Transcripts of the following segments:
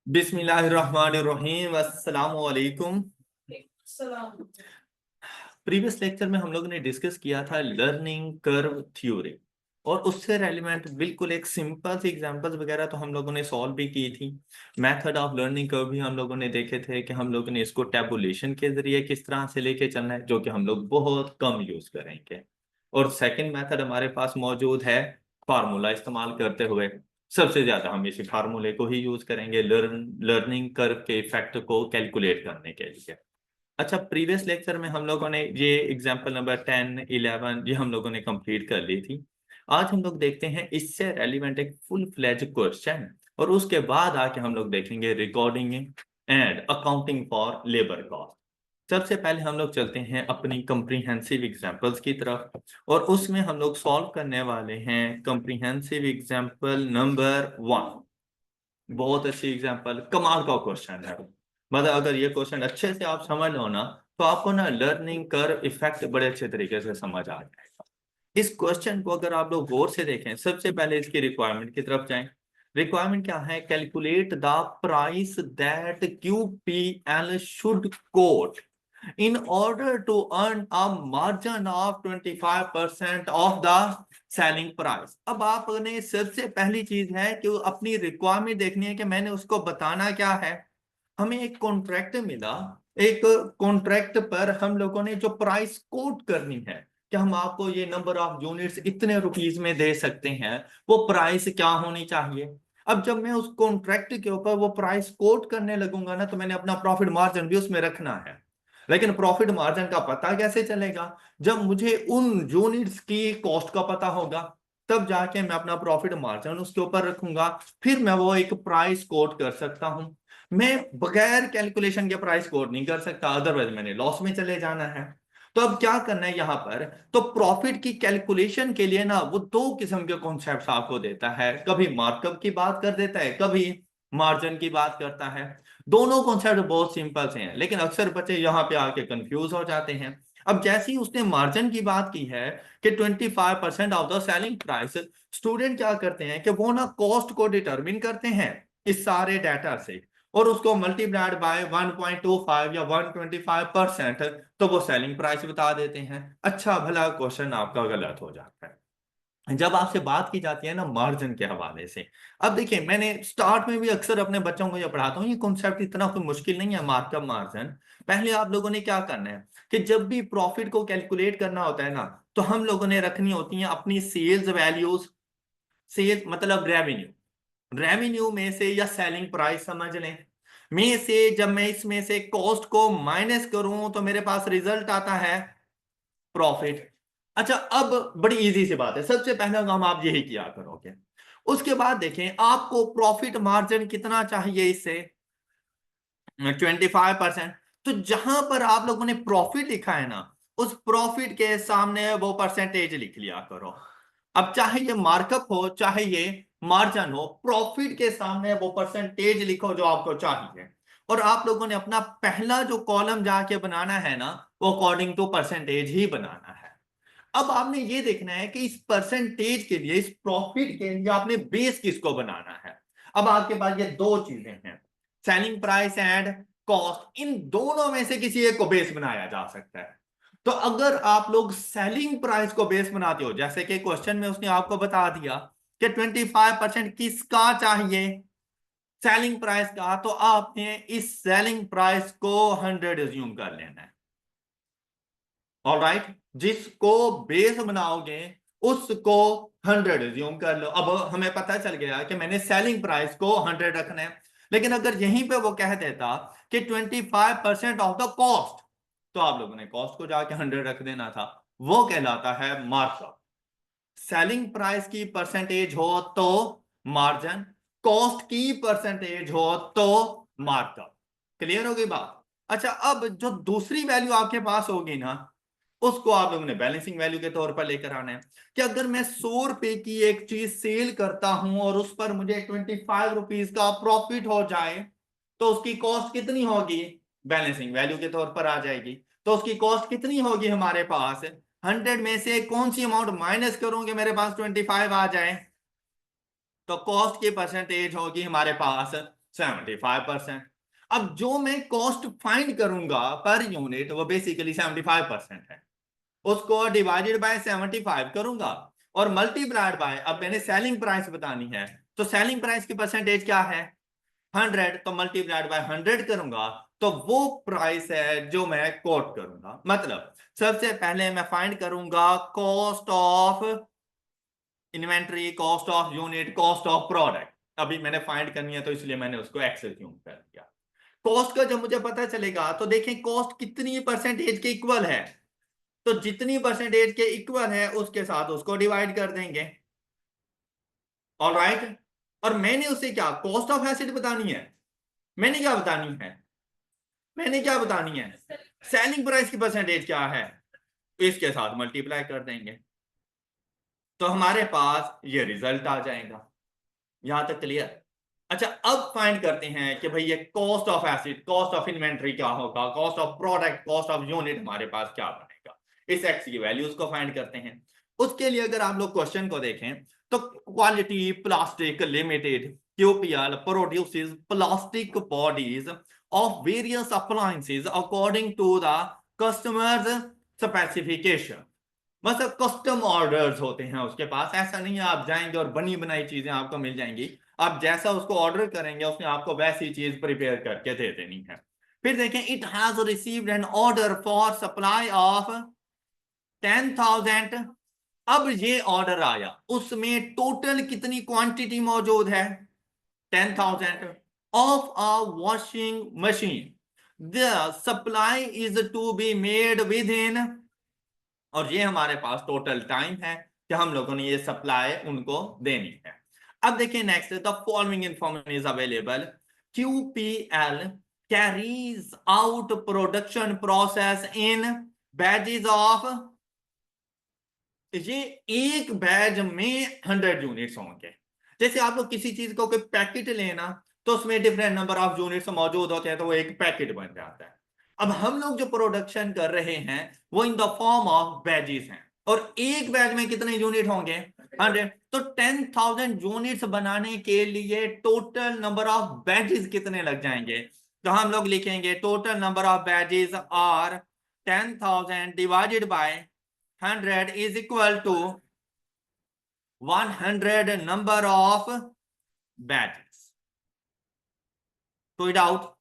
बिस्मिल्लाहिर्रहमानिर्रहीम अस्सलामु अलैकुम। प्रीवियस लेक्चर में हम लोगों ने डिस्कस किया था लर्निंग कर्व थ्योरी और उससे रेलिवेंट बिल्कुल एक सिंपल सी एग्जांपल्स वगैरह तो हम लोगों ने सॉल्व भी की थी। मेथड ऑफ लर्निंग कर्व भी हम लोगों ने देखे थे कि हम लोगों ने इसको टैबुलेशन के जरिए किस तरह से लेके चलना है, जो कि हम लोग बहुत कम यूज करेंगे। और सेकंड मेथड हमारे पास मौजूद है फार्मूला इस्तेमाल करते हुए। सबसे ज्यादा हम इसी फार्मूले को ही यूज करेंगे लर्निंग कर्व के इफेक्ट को कैलकुलेट करने के लिए। अच्छा, प्रीवियस लेक्चर में हम लोगों ने ये एग्जांपल नंबर 10, 11 ये हम लोगों ने कंप्लीट कर ली थी। आज हम लोग देखते हैं इससे रेलिवेंट एक फुल फ्लेज क्वेश्चन, और उसके बाद आके हम लोग देखेंगे recording and accounting for labour cost. सबसे पहले हम लोग चलते हैं अपनी कंप्रीहेंसिव एग्जांपल्स की तरफ, और उसमें हम लोग सॉल्व करने वाले हैं कंप्रीहेंसिव एग्जांपल नंबर 1। बहुत अच्छी एग्जांपल, कमाल का क्वेश्चन है। मतलब अगर ये क्वेश्चन अच्छे से आप समझ लो ना, तो आपको ना लर्निंग कर्व इफेक्ट बड़े अच्छे तरीके से समझ आ जाएगा। इस क्वेश्चन को अगर आप लोग गौर से देखें, सबसे पहले इसकी रिक्वायरमेंट की तरफ जाएं। रिक्वायरमेंट क्या है? Calculate the price that QPL should quote in order to earn a margin of 25% of the selling price। अब आपने सबसे पहली चीज है कि अपनी रिक्वायरमेंट देखनी है कि मैंने उसको बताना क्या है। हमें एक कॉन्ट्रैक्ट मिला, एक कॉन्ट्रैक्ट पर हम लोगों ने जो प्राइस कोट करनी है कि हम आपको ये नंबर ऑफ यूनिट्स इतने रुपीस में दे सकते हैं, वो प्राइस क्या होनी चाहिए। अब जब मैं उस कॉन्ट्रैक्ट के ऊपर वो प्राइस कोट करने लगूंगा ना, तो मैंने अपना प्रॉफिट मार्जिन भी उसमें रखना है। लेकिन प्रॉफिट मार्जिन का पता कैसे चलेगा? जब मुझे उन यूनिट्स की कॉस्ट का पता होगा, तब जाके मैं अपना प्रॉफिट मार्जिन उसके ऊपर रखूंगा। फिर मैं वो एक प्राइस कोट कर सकता हूं। मैं बगैर कैलकुलेशन के प्राइस कोट नहीं कर सकता, अदरवाइज मैंने लॉस में चले जाना है। तो अब क्या करना है यहां पर? तो प्रॉफिट की कैलकुलेशन के लिए ना वो दो किस्म के कॉन्सेप्ट आपको देता है, कभी मार्कअप की बात कर देता है, कभी मार्जिन की बात करता है। दोनों कॉन्सेप्ट बहुत सिंपल से हैं, लेकिन अक्सर बच्चे यहाँ पे आके कंफ्यूज हो जाते हैं। अब जैसे ही उसने मार्जिन की बात की है कि 25% of the selling price, student क्या करते हैं कि वो ना कॉस्ट को डिटरमिन करते हैं इस सारे डाटा से, और उसको मल्टीप्लाइड बाय 1.25 या 125%, तो वो सेलिंग प्राइस बता देते हैं। अच्छा भला क्वेश्चन आपका गलत हो जाता है जब आपसे बात की जाती है ना मार्जिन के हवाले से। अब देखिए, मैंने स्टार्ट में भी अक्सर अपने बच्चों को ये पढ़ाता हूँ, ये कॉन्सेप्ट इतना कोई मुश्किल नहीं है मार्कअप मार्जिन। पहले आप लोगों ने क्या करना है कि जब भी प्रॉफिट को कैलकुलेट करना होता है ना, तो हम लोगों ने रखनी होती है अपनी सेल्स वैल्यूज। सेल्स मतलब रेवेन्यू, रेवेन्यू में से या सेलिंग प्राइस समझ लें, में से जब मैं इसमें से कॉस्ट को माइनस करूं तो मेरे पास रिजल्ट आता है प्रॉफिट। अच्छा, अब बड़ी इजी सी बात है, सबसे पहले काम आप यही किया करोगे। उसके बाद देखें आपको प्रॉफिट मार्जिन कितना चाहिए इससे, 25%। तो जहां पर आप लोगों ने प्रॉफिट लिखा है ना, उस प्रॉफिट के सामने वो परसेंटेज लिख लिया करो। अब चाहे ये मार्कअप हो चाहे ये मार्जिन हो, प्रॉफिट के सामने वो परसेंटेज लिखो जो आपको चाहिए। और आप लोगों ने अपना पहला जो कॉलम जाके बनाना है ना, वो अकॉर्डिंग टू परसेंटेज ही बनाना है। अब आपने ये देखना है कि इस परसेंटेज के लिए, इस प्रॉफिट के लिए आपने बेस किसको बनाना है। अब आपके पास ये दो चीजें हैं, सेलिंग प्राइस एंड कॉस्ट, इन दोनों में से किसी एक को बेस बनाया जा सकता है। तो अगर आप लोग सेलिंग प्राइस को बेस बनाते हो, जैसे कि क्वेश्चन में उसने आपको बता दिया कि 25% किसका चाहिए, सेलिंग प्राइस का, तो आपने इस सेलिंग प्राइस को 100 एज्यूम कर लेना है। ऑलराइट, जिसको बेस बनाओगे उसको 100 एज्यूम कर लो। अब हमें पता चल गया कि मैंने सेलिंग प्राइस को 100 रखना है। लेकिन अगर यहीं पे वो कह देता कि 25% ऑफ द कॉस्ट, तो आप लोगों ने कॉस्ट को जाके 100 रख देना था। वो कहलाता है मार्कअप। सेलिंग प्राइस की परसेंटेज हो तो मार्जिन, कॉस्ट की परसेंटेज हो तो मार्कअप। क्लियर हो गई बात? अच्छा, अब जो दूसरी वैल्यू आपके पास होगी ना, उसको आप लोगों ने बैलेंसिंग वैल्यू के तौर पर लेकर आना है। कि अगर मैं 100 रुपए की एक चीज सेल करता हूं और उस पर मुझे 25 रुपीज का प्रॉफिट हो जाए, तो उसकी कॉस्ट कितनी होगी? बैलेंसिंग वैल्यू के तौर पर आ जाएगी। तो उसकी कॉस्ट कितनी होगी हमारे पास? 100 में से कौन सी अमाउंट माइनस करूंगे मेरे पास 25 आ जाए, तो कॉस्ट की परसेंटेज होगी हमारे पास 75%। अब जो मैं कॉस्ट फाइंड करूंगा पर यूनिट वो बेसिकली 75% है, उसको डिवाइडेड बाय 75 करूंगा और मल्टीप्लाइड बाय, अब मैंने सेलिंग प्राइस बतानी है तो सेलिंग प्राइस की परसेंटेज क्या है 100, तो मल्टीप्लाइड बाय 100 करूंगा तो वो प्राइस है जो मैं कोट करूंगा। मतलब सबसे पहले मैं फाइंड करूंगा cost of inventory, cost of unit, cost of product. अभी मैंने फाइंड करनी है तो इसलिए मैंने उसको एक्सक्यूम कर दिया। कॉस्ट का जब मुझे पता चलेगा तो देखें कॉस्ट कितनी परसेंटेज के इक्वल है, तो जितनी परसेंटेज के इक्वल है उसके साथ उसको डिवाइड कर देंगे। ऑलराइट, और मैंने उसे क्या कॉस्ट ऑफ एसिड बतानी है, मैंने क्या बतानी है, मैंने क्या बतानी है सेलिंग प्राइस की परसेंटेज क्या है, इसके साथ मल्टीप्लाई कर देंगे तो हमारे पास ये रिजल्ट आ जाएगा। यहां तक क्लियर। अच्छा अब फाइंड करते हैं कि भाई ये cost of acid, cost of inventory क्या होगा, cost of product, cost of unit हमारे पास क्या बनेगा, इस एक्स की वैल्यूज को फाइंड करते हैं। उसके लिए अगर आप लोग क्वेश्चन को देखें तो Quality Plastic Limited QPL produces plastic bodies of various appliances according to the customers specification. मतलब कस्टम ऑर्डर्स होते हैं उसके पास, ऐसा नहीं है आप जाएंगे और बनी बनाई चीजें आपको मिल जाएंगी, आप जैसा उसको ऑर्डर करेंगे उसने आपको वैसी चीज प्रिपेयर करके दे देनी है। फिर देखें it has received an order for supply of 10,000। अब ये ऑर्डर आया उसमें टोटल कितनी क्वांटिटी मौजूद है 10,000 of a washing machine, the supply is to be made within, और ये हमारे पास टोटल टाइम है कि हम लोगों ने ये सप्लाई उनको देनी है। अब देखिए next, the following information is available, QPL carries out production process in batches of, ये एक बैच में 100 यूनिट्स होंगे। जैसे आप लोग किसी चीज को कोई पैकेट लेना तो उसमें डिफरेंट नंबर ऑफ यूनिट्स मौजूद होते हैं तो वो एक पैकेट बन जाता है। अब हम लोग जो प्रोडक्शन कर रहे हैं वो in the form of batches हैं, और एक बैच में कितने यूनिट होंगे 100, तो 10,000 यूनिट्स बनाने के लिए टोटल नंबर ऑफ बैचेस कितने लग जाएंगे, तो हम लोग लिखेंगे total number of batches are 10,000 divided by 100 is equal to 100 number of batches। कोई डाउट?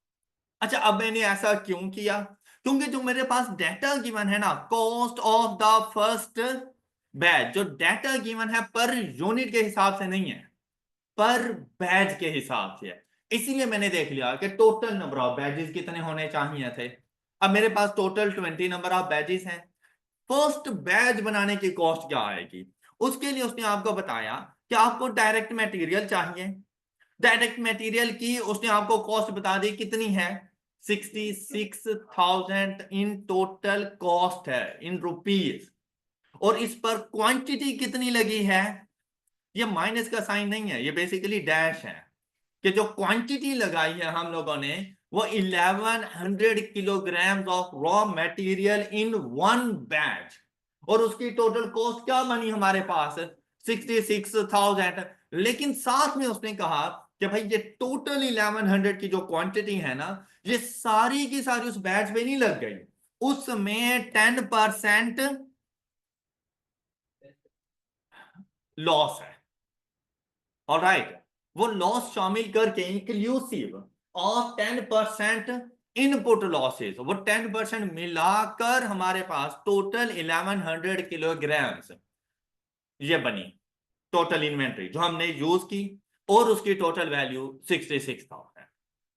अच्छा अब मैंने ऐसा क्यों किया, क्योंकि जो मेरे पास डाटा गिवन है ना cost of the first batch, जो डाटा गिवन है पर यूनिट के हिसाब से नहीं है, पर बैच के हिसाब से है। इसीलिए मैंने देख लिया कि टोटल नंबर ऑफ बैचेस कितने होने चाहिए थे। अब मेरे पास टोटल 20 नंबर ऑफ बैचेस हैं, फर्स्ट बैच बनाने की कॉस्ट क्या आएगी, उसके लिए उसने आपको बताया कि आपको डायरेक्ट मटेरियल चाहिए, डायरेक्ट मटेरियल की उसने आपको कॉस्ट बता दी कितनी है 66,000 इन टोटल कॉस्ट है इन रुपीज, और इस पर क्वांटिटी कितनी लगी है, ये माइनस का साइन नहीं है, ये बेसिकली डैश है कि जो क्वांटिटी लगाई है हम लोगों ने वो 1100 kilogram of raw material in one batch, और उसकी टोटल कॉस्ट क्या बनी हमारे पास 66,000। लेकिन साथ में उसने कहा कि भाई ये टोटल 1100 की जो क्वांटिटी है ना ये सारी की सारी उस बैच में नहीं लग गई, उसमें 10% लॉस है। ऑलराइट, वो लॉस शामिल करके इंक्लूसिव ऑफ 10% इनपुट लॉसेस, वो 10% मिलाकर हमारे पास टोटल 1100 किलोग्राम ये बनी टोटल इन्वेंट्री जो हमने यूज की, और उसकी टोटल वैल्यू 66,000।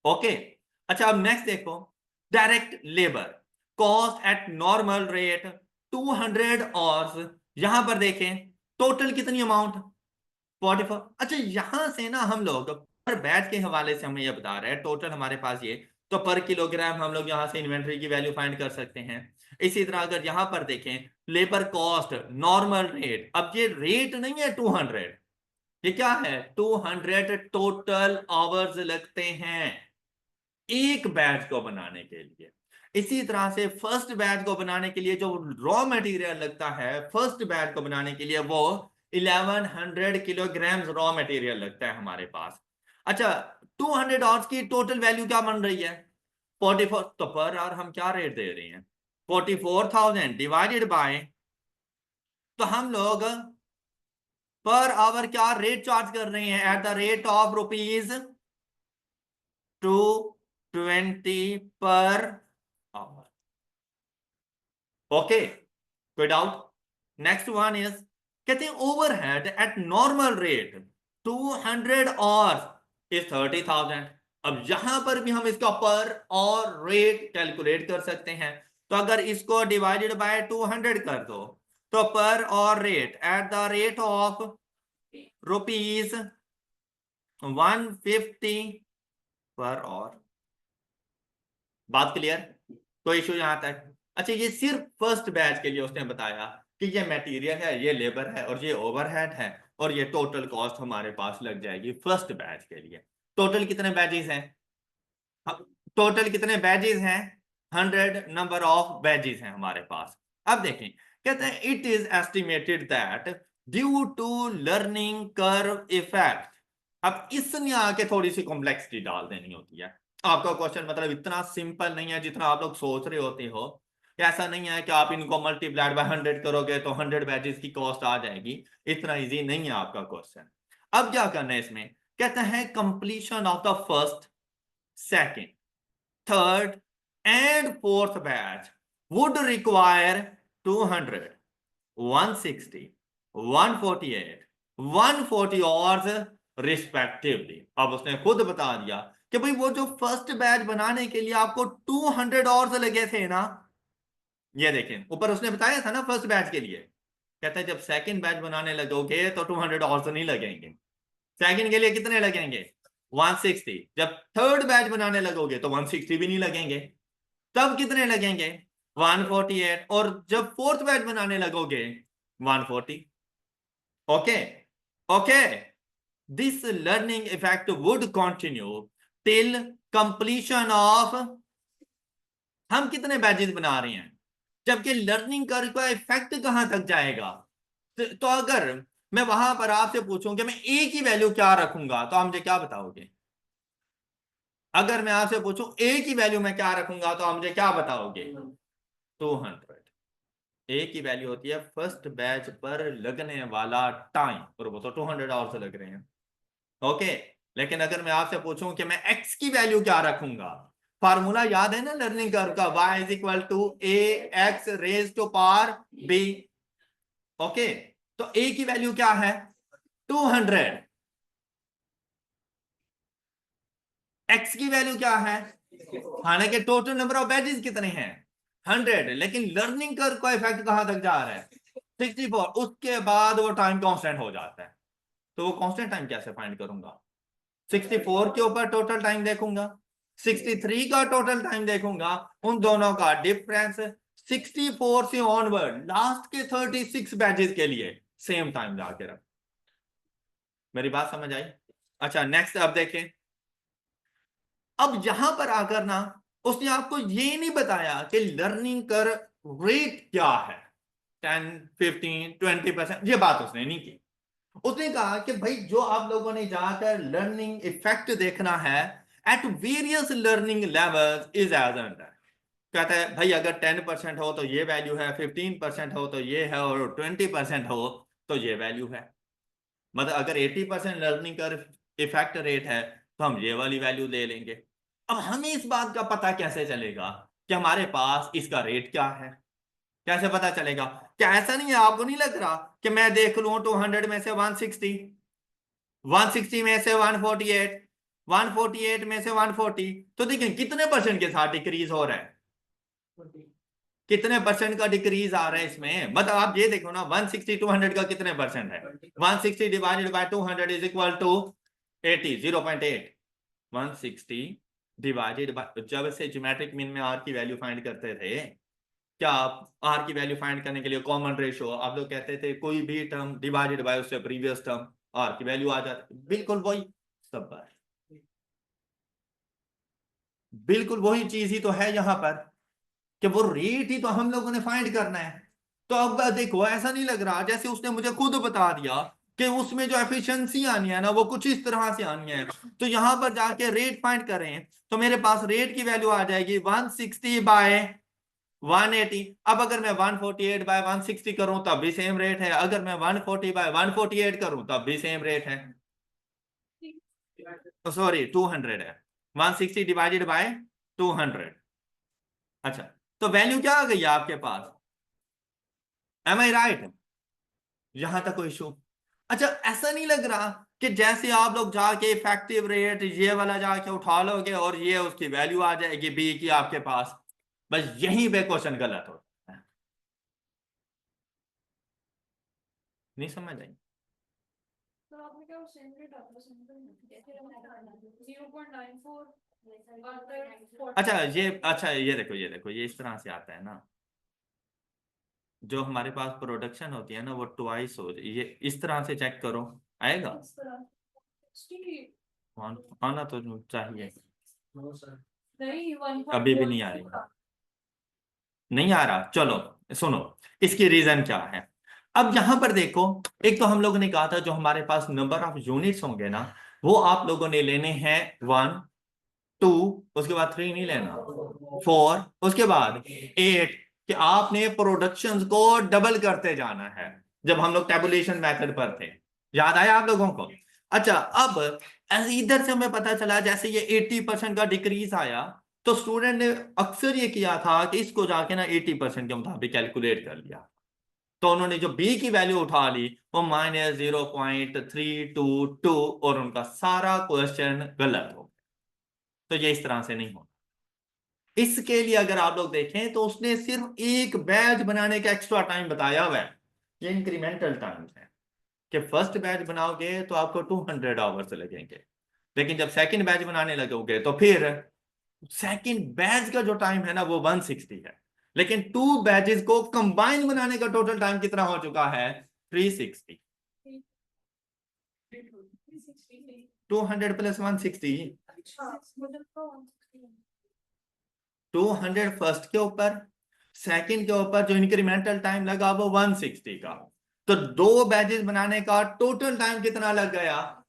ओके, अच्छा अब नेक्स्ट देखो, direct labour cost at normal rate 200 hours, यहां पर देखें टोटल कितनी अमाउंट 44। अच्छा यहां से ना हम लोग पर बैच के हवाले से हमें ये बता रहे हैं टोटल हमारे पास ये, तो पर किलोग्राम हम लोग यहां से इन्वेंट्री की वैल्यू फाइंड कर सकते हैं। इसी तरह अगर यहां पर देखें लेबर कॉस्ट नॉर्मल रेट, अब ये रेट नहीं है 200, ये क्या है 200 टोटल आवर्स लगते हैं एक बैच को बनाने के लिए। इसी तरह से फर्स्ट बैच को बनाने के लिए जो रॉ मटेरियल लगता है फर्स्ट बैच को बनाने के लिए वो 1100 किलोग्राम रॉ मटेरियल लगता है हमारे पास। अच्छा 200 आवर्स की टोटल वैल्यू क्या बन रही है 44, तो पर आवर हम क्या रेट दे रहे हैं 44,000 डिवाइडेड बाय, तो हम लोग पर आवर क्या रेट चार्ज कर रहे हैं at the rate of rupees 220 per hour. Okay, कोई डाउट? नेक्स्ट वन इज, कहते हैं overhead eight normal rate 200 hours is 30,000। अब यहां पर भी हम इसका पर और रेट कैलकुलेट कर सकते हैं। तो अगर इसको डिवाइडेड बाय 200 कर दो, तो पर और rate at the rate of rupees 150 पर और। बात क्लियर? कोई इशू यहां तक? अच्छा, ये सिर्फ फर्स्ट बैच के लिए उसने बताया कि ये मटेरियल है, ये लेबर है और ये ओवरहेड है, और ये टोटल कॉस्ट हमारे पास लग जाएगी फर्स्ट बैच के लिए। टोटल कितने बैचेस हैं? टोटल कितने बैचेस हैं? 100 नंबर ऑफ बैचेस हैं हमारे पास। अब देखें, कहते हैं it is estimated that due to learning curve effect. अब इसमें आके थोड़ी सी कॉम्प्लेक्सिटी डाल देनी होती है। आपका क्वेश्चन मतलब इतना सिंपल नहीं है जितना आप लोग सोच रहे होते हो। ऐसा नहीं है कि आप इनको मल्टीप्लाइड बाय 100 करोगे तो 100 बैचेस की कॉस्ट आ जाएगी। इतना इजी नहीं है आपका क्वेश्चन। अब क्या करना है इसमें, कहते हैं completion of the first, second, third and fourth batch would require 200, 160, 148, 140 hours respectively। अब उसने खुद बता दिया कि भाई वो जो फर्स्ट बैच बनाने के लिए आपको 200 आवर्स लगे थे ना, ये देखें ऊपर उसने बताया था ना फर्स्ट बैच के लिए। कहता है जब सेकंड बैच बनाने लगोगे तो 200 आवर्स नहीं लगेंगे। सेकंड के लिए कितने लगेंगे? 160। जब थर्ड बैच बनाने लगोगे तो 160 भी नहीं लगेंगे। तब कितने लगेंगे? 148। और जब फोर्थ बैच बनाने लगोगे 140। Okay, okay. This learning effect would continue till completion of, हम कितने बैचेस बना रहे हैं, जबकि लर्निंग कर्व का इफेक्ट कहां तक जाएगा। तो अगर मैं वहां पर आपसे पूछूं कि मैं ए की वैल्यू क्या रखूंगा, तो आप मुझे क्या बताओगे? अगर मैं आपसे पूछूं ए की वैल्यू मैं क्या रखूंगा, तो आप मुझे क्या बताओगे? 200। ए की वैल्यू होती है फर्स्ट बैच पर लगने वाला टाइम, और वो तो 200 आवर्स लग रहे हैं। ओके, लेकिन अगर मैं आपसे पूछूं कि मैं एक्स की वैल्यू क्या रखूंगा, फार्मूला याद है ना लर्निंग कर्व का, y is equal to a x raise to power b. Okay, तो ए की वैल्यू क्या है? 200। एक्स की वैल्यू क्या है? हालांकि टोटल नंबर ऑफ बैचेस कितने हैं? 100, लेकिन लर्निंग कर्व का इफेक्ट कहां तक जा रहा है? 64। उसके बाद वो टाइम कांस्टेंट हो जाता है। तो वो कांस्टेंट टाइम कैसे फाइंड करूंगा? 64 के ऊपर टोटल टाइम देखूंगा, 63 का टोटल टाइम देखूंगा, उन दोनों का डिफरेंस 64 से ऑनवर्ड लास्ट के 36 बैचेस के लिए सेम टाइम लाके रख। मेरी बात समझ आई? अच्छा नेक्स्ट अब देखें। अब यहां पर आकर ना उसने आपको ये नहीं बताया कि लर्निंग कर रेट क्या है, 10, 15, 20%, ये बात उसने नहीं की। उसने कहा कि भाई जो आप लोगों ने जाकर लर्निंग इफेक्ट देखना है at various learning levels is as under. कहता है भाई अगर 10% हो तो ये वैल्यू है, 15% हो तो ये है, और 20% हो तो ये वैल्यू है। मतलब अगर 80% लर्निंग कर इफेक्ट रेट है तो हम ये वाली वैल्यू ले लेंगे। अब हमें इस बात का पता कैसे चलेगा कि हमारे पास इसका रेट क्या है? कैसे पता चलेगा? क्या ऐसा नहीं है, आपको नहीं लग रहा कि मैं देख लूं 200 में से 160, 160 में से 148, 148 में से 140, तो देखिए कितने परसेंट के साथ डिक्रीज हो रहा है, कितने परसेंट का डिक्रीज आ रहा है इसमें। मतलब आप ये देखो ना 160 200 का कितने परसेंट है? 160 divided by 200 is equal to 80, 0.8। 160 divided by, जब से ज्योमेट्रिक मीन में आर की वैल्यू फाइंड करते थे, क्या आप आर की वैल्यू फाइंड करने के लिए कॉमन रेशियो आप लोग कहते थे कोई भी टर्म डिवाइडेड बाय उससे प्रीवियस टर्म, आर की वैल्यू आ जाती, बिल्कुल वही सब बार, बिल्कुल वही चीज ही तो है यहां पर, कि वो रेट ही तो हम लोगों ने फाइंड करना है। तो अब देखो ऐसा नहीं लग रहा जैसे उसने मुझे खुद बता दिया कि उसमें जो एफिशिएंसी आनी है ना वो कुछ इस तरह से आनी है। तो यहां पर जाके रेट फाइंड करें तो मेरे पास रेट की वैल्यू आ जाएगी 160 बाय 180। अब अगर मैं 148 बाय 160 करूं तब भी सेम रेट है, अगर मैं 140 बाय 148 करूं तब भी सेम रेट है। सॉरी 200 है, 160 डिवाइडेड बाय 200। अच्छा, तो वैल्यू क्या आ गई है आपके पास? एम आई राइट? यहां तक कोई इशू? अच्छा, ऐसा नहीं लग रहा कि जैसे आप लोग जाके इफेक्टिव रेट ये वाला जाके उठा लोगे और ये उसकी वैल्यू आ जाएगी बी की आपके पास, बस यहीं पे क्वेश्चन गलत होता है। नहीं समझ आई? तो आपने क्या सेम रेट आपका सिंपल 0.94 अच्छा ये देखो, ये इस तरह से आता है ना, जो हमारे पास प्रोडक्शन होती है ना वो ट्वाइस हो, ये इस तरह से चेक करो, आएगा? आना तो चाहिए। नहीं अभी भी नहीं आएगा, नहीं आ रहा। चलो सुनो, इसकी रीजन क्या है। अब यहां पर देखो, एक तो हम लोगों ने कहा था जो हमारे पास नंबर ऑफ यूनिट्स होंगे ना वो आप लोगों ने लेने हैं 1 2, उसके बाद 3 नहीं लेना, 4, उसके बाद 8, कि आपने प्रोडक्शंस को डबल करते जाना है। जब हम लोग टेबुलेशन मेथड पर थे, याद आया आप लोगों को? अच्छा, अब ऐसे इधर से हमें पता चला जैसे ये 80% का डिक्रीज आया तो स्टूडेंट ने अक्सर ये किया था कि इसको जाके ना 80% के मुताबिक कैलकुलेट कर लिया। तो उन्होंने जो बी की वैल्यू उठा ली वो -0.322 और उनका सारा क्वेश्चन गलत हो। तो ये इस तरह से नहीं होता। इसके लिए अगर आप लोग देखें तो उसने सिर्फ एक बैच बनाने का एक्स्ट्रा टाइम बताया हुआ है, ये इंक्रीमेंटल टाइम है, कि फर्स्ट बैच बनाओगे तो आपको 200 आवर्स लगेंगे, लेकिन जब सेकंड बैच बनाने लगोगे तो फिर सेकंड बैच का जो टाइम है ना वो 160 है, लेकिन टू बैचेस को कंबाइन बनाने का टोटल टाइम कितना हो चुका है? 360। 200 प्लस 160, 200 फर्स्ट के ऊपर, सेकंड के ऊपर जो इंक्रीमेंटल टाइम लगा वो 160 का। तो दो बैचेस बनाने का टोटल टाइम कितना लग गया?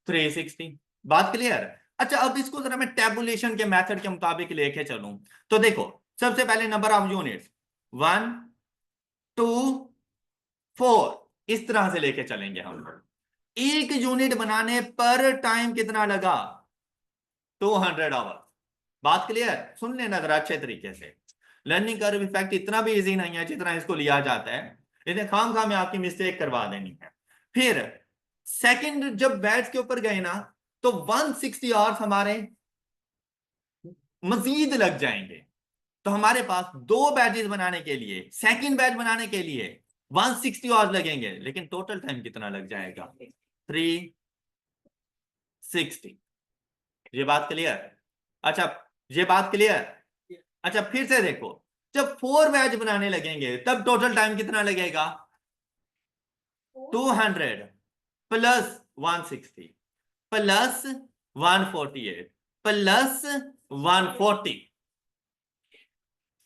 360। बात क्लियर? अच्छा, अब इसको जरा मैं टेबुलेशन के मेथड के मुताबिक लेके चलूं तो देखो, सबसे पहले नंबर ऑफ यूनिट्स 1 2 4 इस तरह से लेके चलेंगे हम लोग। एक यूनिट बनाने पर टाइम कितना लगा? 200 आवर। बात क्लियर? सुन लेना जरा अच्छे तरीके से। लर्निंग कर्व इफेक्ट इतना भी इजी नहीं है जितना इसको लिया जाता है, इतने खाम में आपकी मिस्टेक करवा देनी है। फिर सेकंड जब बैच के ऊपर गए ना तो 160 आवर्स हमारे मजीद लग जाएंगे। तो हमारे पास दो बैचेस बनाने के लिए, सेकंड बैच बनाने के लिए 160 आवर्स लगेंगे, लेकिन टोटल टाइम कितना लग जाएगा? 360। ये बात क्लियर? अच्छा, ये बात क्लियर? अच्छा, फिर से देखो, जब 4 बैच बनाने लगेंगे तब टोटल टाइम कितना लगेगा? 200 प्लस 160 प्लस 148 प्लस 140,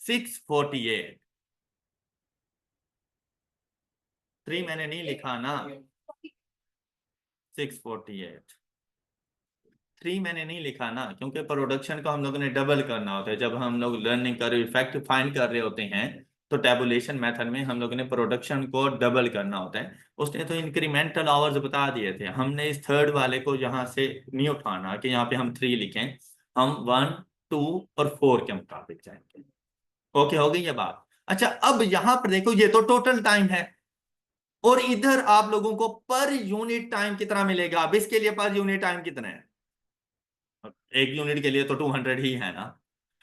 648। 3 मैंने नहीं लिखा ना, 648। 3 मैंने नहीं लिखा ना, क्योंकि प्रोडक्शन को हम लोगों ने डबल करना होता है। जब हम लोग लर्निंग कर इफेक्ट फाइंड कर रहे होते हैं तो टेबुलेशन मेथड में हम लोगों ने प्रोडक्शन को डबल करना होता है। उसने तो इंक्रीमेंटल आवर्स बता दिए थे, हमने इस थर्ड वाले को यहाँ से नहीं उठाना कि यहाँ पे हम 3 लिखें, हम 1 2 और 4 के मुताबिक जाएंगे। ओके, हो गई ये बात? अच्छा, अब यहाँ पर देखो, ये तो टोटल टाइम है और इधर आप लोगों को पर यूनिट टाइम कितना मिलेगा। अब इसके लिए पर यूनिट टाइम कितना है? एक यूनिट के लिए तो 200 ही है ना,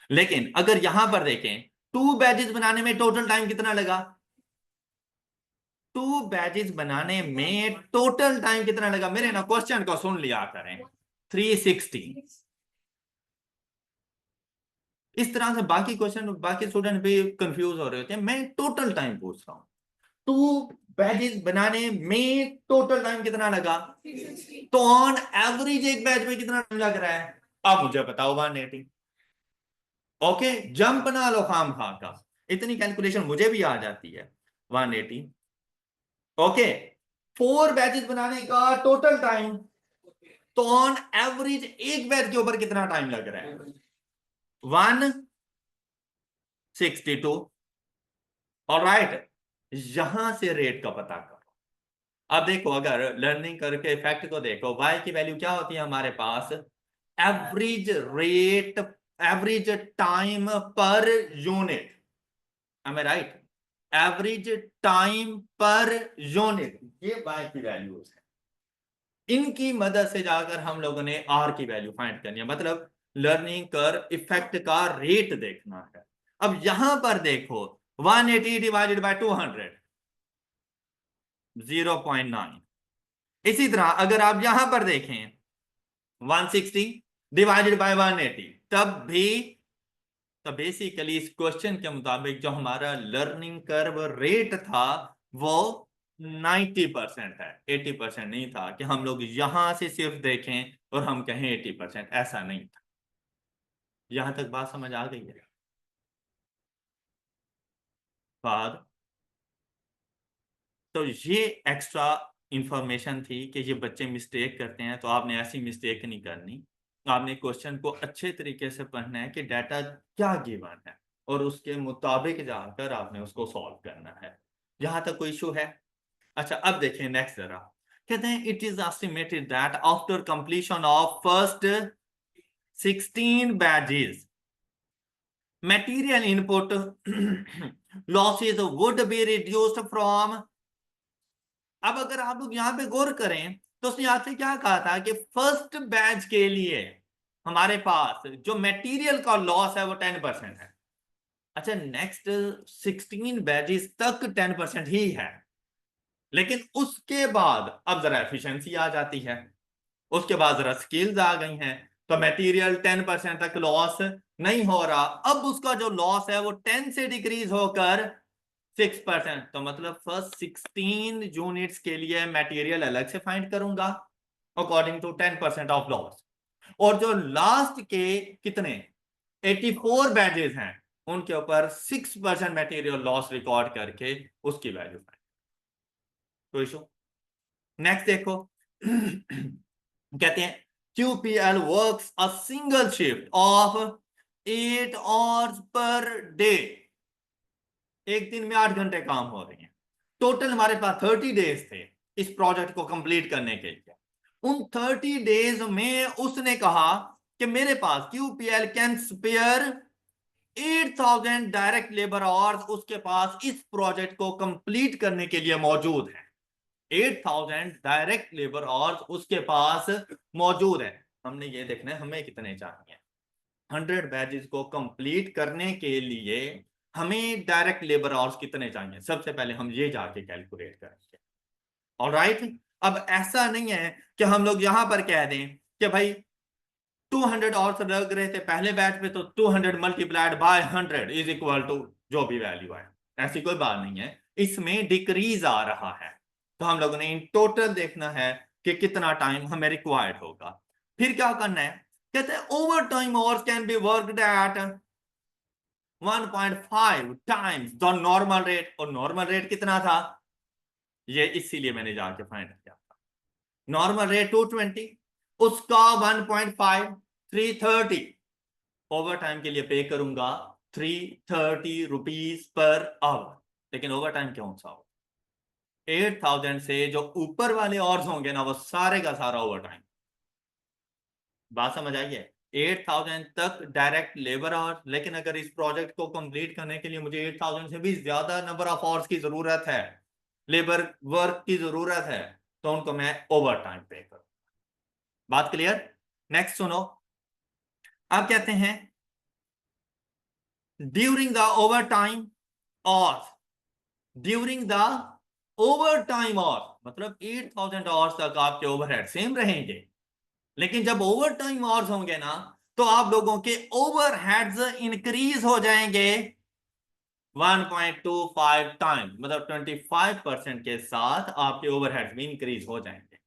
लेकिन अगर यहां पर देखें टू बैचेस बनाने में टोटल टाइम कितना लगा? टू बैचेस बनाने में टोटल टाइम कितना लगा? मेरे ना क्वेश्चन को सुन लिया करें। 360। इस तरह से बाकी क्वेश्चन बाकी स्टूडेंट भी कंफ्यूज हो रहे होते हैं, मैं टोटल टाइम पूछ रहा हूं। टू बैचेस बनाने में टोटल टाइम कितना लगा? तो ऑन एवरेज एक बैच में कितना टाइम लग रहा है? आप मुझे बताओ। 180। ओके, जंप ना लो खाम खा का, इतनी कैलकुलेशन मुझे भी आ जाती है। 180। ओके, 4 बैचेस बनाने का टोटल टाइम, तो ऑन एवरेज एक बैच के ऊपर कितना टाइम लग रहा है? 162। ऑलराइट, यहां से रेट का पता करो। अब देखो, अगर लर्निंग करके इफेक्ट को देखो, y की वैल्यू क्या होती है हमारे पास? Average rate, average time per unit, am I right? Average time per unit, ये y की वैल्यूज है। इनकी मदद से जाकर हम लोगों ने r की वैल्यू फाइंड करनी है, मतलब लर्निंग कर इफेक्ट का रेट देखना है। अब यहां पर देखो, 180 डिवाइडेड बाय 200, 0.9। इसी तरह अगर आप यहां पर देखें 160 डिवाइडेड बाय 180, तब भी, तो बेसिकली इस क्वेश्चन के मुताबिक जो हमारा लर्निंग कर्व रेट था वो 90% है, 80% नहीं था कि हम लोग यहां से सिर्फ देखें और हम कहें 80%, ऐसा नहीं था। यहां तक बात समझ आ गई है? बात, तो ये एक्स्ट्रा इंफॉर्मेशन थी कि ये बच्चे मिस्टेक करते हैं, तो आपने ऐसी मिस्टेक नहीं करनी। आपने क्वेश्चन को अच्छे तरीके से पढ़ना है कि डाटा क्या गिवन है, और उसके मुताबिक जाकर आपने उसको सॉल्व करना है। यहां तक कोई इशू है? अच्छा, अब देखें नेक्स्ट जरा। कहते हैं it is estimated that after completion of first 16 batches material input losses would be reduced from। अब अगर आप लोग यहां पे गौर करें तो उसने आपसे क्या कहा था कि फर्स्ट बैच के लिए हमारे पास जो मटेरियल का लॉस है वो 10% है। अच्छा, नेक्स्ट 16 बैचेस तक 10% ही है, लेकिन उसके बाद अब जरा एफिशिएंसी आ जाती है, उसके बाद जरा स्किल्स आ गई हैं, तो मटेरियल 10% तक लॉस नहीं हो रहा। अब उसका जो लॉस है वो 10 से डिक्रीज होकर 6%। तो मतलब फर्स्ट 16 यूनिट्स के लिए मटेरियल अलग से फाइंड करूंगा अकॉर्डिंग टू 10% ऑफ लॉस, और जो लास्ट के कितने 84 बैचेस हैं उनके ऊपर 6% मटेरियल लॉस रिकॉर्ड करके उसकी वैल्यू फाइंड। तो इशू नेक्स्ट देखो। कहते हैं QPL works a single shift of 8 hours per day. एक दिन में 8 घंटे काम हो रही हैं। टोटल हमारे पास 30 डेज थे इस प्रोजेक्ट को कंप्लीट करने के लिए। उन 30 डेज में उसने कहा कि मेरे पास QPL can spare 8000 direct labour hours उसके पास इस प्रोजेक्ट को कंप्लीट करने के लिए मौजूद है। 8000 डायरेक्ट लेबर आवर्स उसके पास मौजूद है। हमने ये देखना है हमें कितने चाहिए। 100 बैचेस को कंप्लीट करने के लिए हमें डायरेक्ट लेबर आवर्स कितने चाहिए, सबसे पहले हम ये जाके कैलकुलेट करेंगे। ऑलराइट, अब ऐसा नहीं है कि हम लोग यहां पर कह दें कि भाई 200 आवर्स लग रहे थे पहले बैच पे, तो 200 multiplied by 100 is equal to जो भी वैल्यू है। ऐसी कोई बात नहीं है, इसमें डिक्रीज आ रहा है। तो हम लोगों ने इन टोटल देखना है कि कितना टाइम हमें रिक्वायर्ड होगा। फिर क्या करना है, कहते हैं over time hours can be worked eight 1.5 times the normal rate. और नॉर्मल रेट कितना था, ये इसीलिए मैंने जाके फाइंड किया था। नॉर्मल रेट 220, उसका 1.5 330। ओवर टाइम के लिए पे करूंगा 330 रुपीज पर आवर। लेकिन ओवर टाइम कौन सा हो, 8000 से जो ऊपर वाले आवर्स होंगे ना वो सारे का सारा ओवर टाइम। बात समझ आई है? 8000 तक डायरेक्ट लेबर आवर्स, लेकिन अगर इस प्रोजेक्ट को कंप्लीट करने के लिए मुझे 8000 से भी ज्यादा नंबर ऑफ आवर्स की जरूरत है, लेबर वर्क की जरूरत है, तो उनको मैं ओवर टाइम पे करूं। बात क्लियर? नेक्स्ट सुनो। अब कहते हैं ड्यूरिंग द ओवर टाइम और ड्यूरिंग द ओवर टाइम और मतलब 8000 आवर्स तक आपके ओवरहेड सेम रहेंगे, लेकिन जब ओवर टाइम आवर्स होंगे ना तो आप लोगों के ओवरहेड्स इंक्रीज हो जाएंगे 1.25 टाइम, मतलब 25% के साथ आपके ओवरहेड्स भी इंक्रीज हो जाएंगे।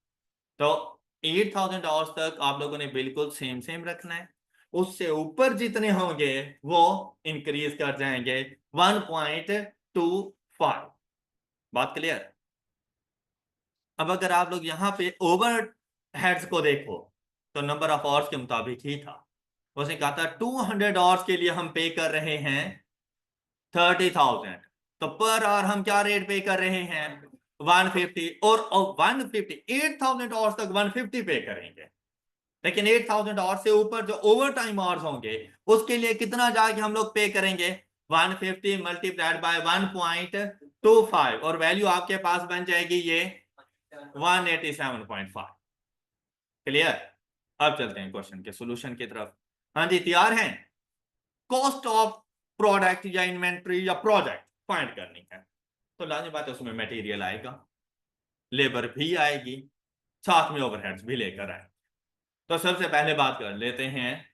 तो 8000 आवर्स तक आप लोगों ने बिल्कुल सेम सेम रखना है, उससे ऊपर जितने होंगे वो इंक्रीज कर जाएंगे 1.25। बात क्लियर? अब अगर आप लोग यहाँ पे ओवर हेड्स को देखो तो नंबर ऑफ आवर्स के मुताबिक ही था। उसने कहा था 200 आवर्स के लिए हम पे कर रहे हैं 30,000, तो पर आवर हम क्या रेट पे कर रहे हैं 150, और 150 8,000 आवर्स तक 150 पे करेंगे। लेकिन 8,000 आवर्स से ऊपर जो ओवर टाइम आवर्स होंगे उसके लिए कितना जाके हम लोग पे करेंगे 150 मल्टीप्लाइड बाय 1.25, और वैल्यू आपके पास बन जाएगी ये 187.5। क्लियर? अब चलते हैं क्वेश्चन के सॉल्यूशन की तरफ। हाँ जी, तैयार हैं? कॉस्ट ऑफ प्रोडक्ट या इन्वेंट्री या प्रोजेक्ट फाइंड करनी है, तो लाजमी बात है उसमें मटेरियल आएगा, लेबर भी आएगी, साथ में ओवरहेड्स भी लेकर आए। तो सबसे पहले बात कर लेते हैं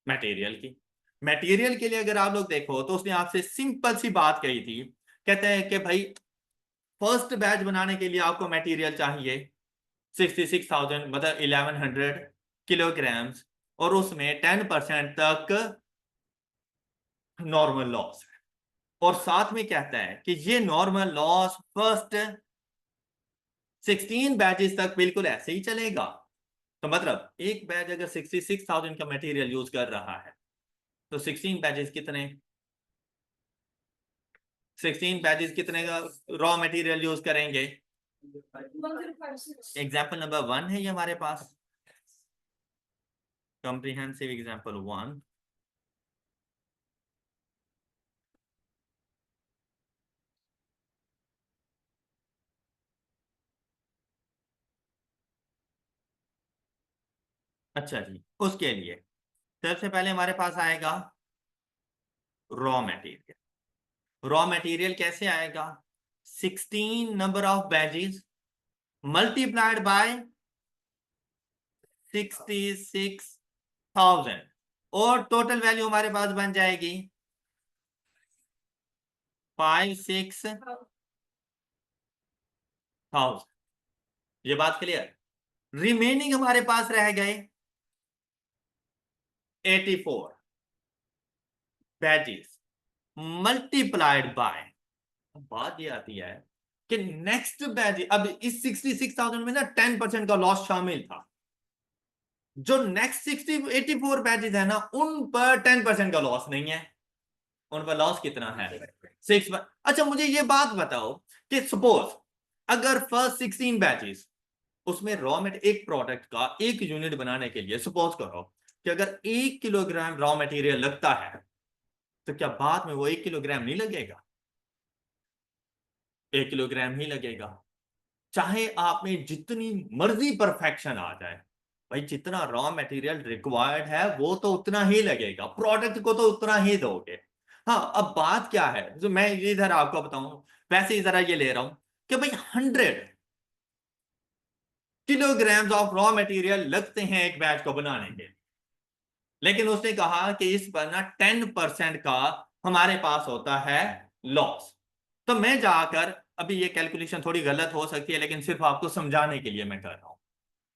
मटेरियल की। मटेरियल के लिए अगर आप लोग देखो तो उसने आपसे सिंपल सी बात कही थी, कहते हैं कि भाई फर्स्ट बैच बनाने के लिए आपको मटेरियल चाहिए 66,000 मतलब 1100 किलोग्राम्स, और उसमें 10% तक नॉर्मल लॉस है, और साथ में कहता है कि ये नॉर्मल लॉस फर्स्ट 16 बैचेस तक बिल्कुल ऐसे ही चलेगा। तो मतलब एक बैच अगर 66,000 का मटेरियल यूज कर रहा है तो 16 बैचेस कितने, 16 बैचेस कितने का रॉ मटेरियल यूज करेंगे? 1056 एग्जाम्पल नंबर 1 है ये हमारे पास, कॉम्प्रिहेंसिव एग्जाम्पल 1। अच्छा जी, उसके लिए सबसे पहले हमारे पास आएगा रॉ मटेरियल। रॉ मटेरियल कैसे आएगा? 16 number of batches multiplied by 66,000, और टोटल वैल्यू हमारे पास बन जाएगी 56,000। ये बात क्लियर? रिमेनिंग हमारे पास रह गए 84 बैचेस मल्टीप्लाइड बाय, बात ये आती है कि नेक्स्ट बैच, अब इस 66,000 में ना 10% का लॉस शामिल था, जो नेक्स्ट 84 बैचेस है ना उन पर 10% का लॉस नहीं है, उन पर लॉस कितना है 6। अच्छा मुझे ये बात बताओ कि सपोज अगर फर्स्ट 16 बैचेस उसमें रॉ मेट एक प्रोडक्ट का एक यूनिट बनाने के लिए सपोज करो कि अगर 1 किलोग्राम रॉ मटेरियल लगता है, तो क्या बाद में वो 1 किलोग्राम नहीं लगेगा? 1 किलोग्राम ही लगेगा, चाहे आप में जितनी मर्जी परफेक्शन आ जाए। भाई जितना रॉ मटेरियल रिक्वायर्ड है वो तो उतना ही लगेगा, प्रोडक्ट को तो उतना ही दोगे। हाँ अब बात क्या है जो मैं इधर आपको बताऊं, वैसे ही जरा ये ले रहा हूं कि भाई 100 किलोग्राम्स ऑफ रॉ मटेरियल लगते हैं एक बैच को बनाने के, लेकिन उसने कहा कि इस पर ना 10% का हमारे पास होता है लॉस। तो मैं जाकर, अभी ये कैलकुलेशन थोड़ी गलत हो सकती है लेकिन सिर्फ आपको समझाने के लिए मैं कर रहा हूं,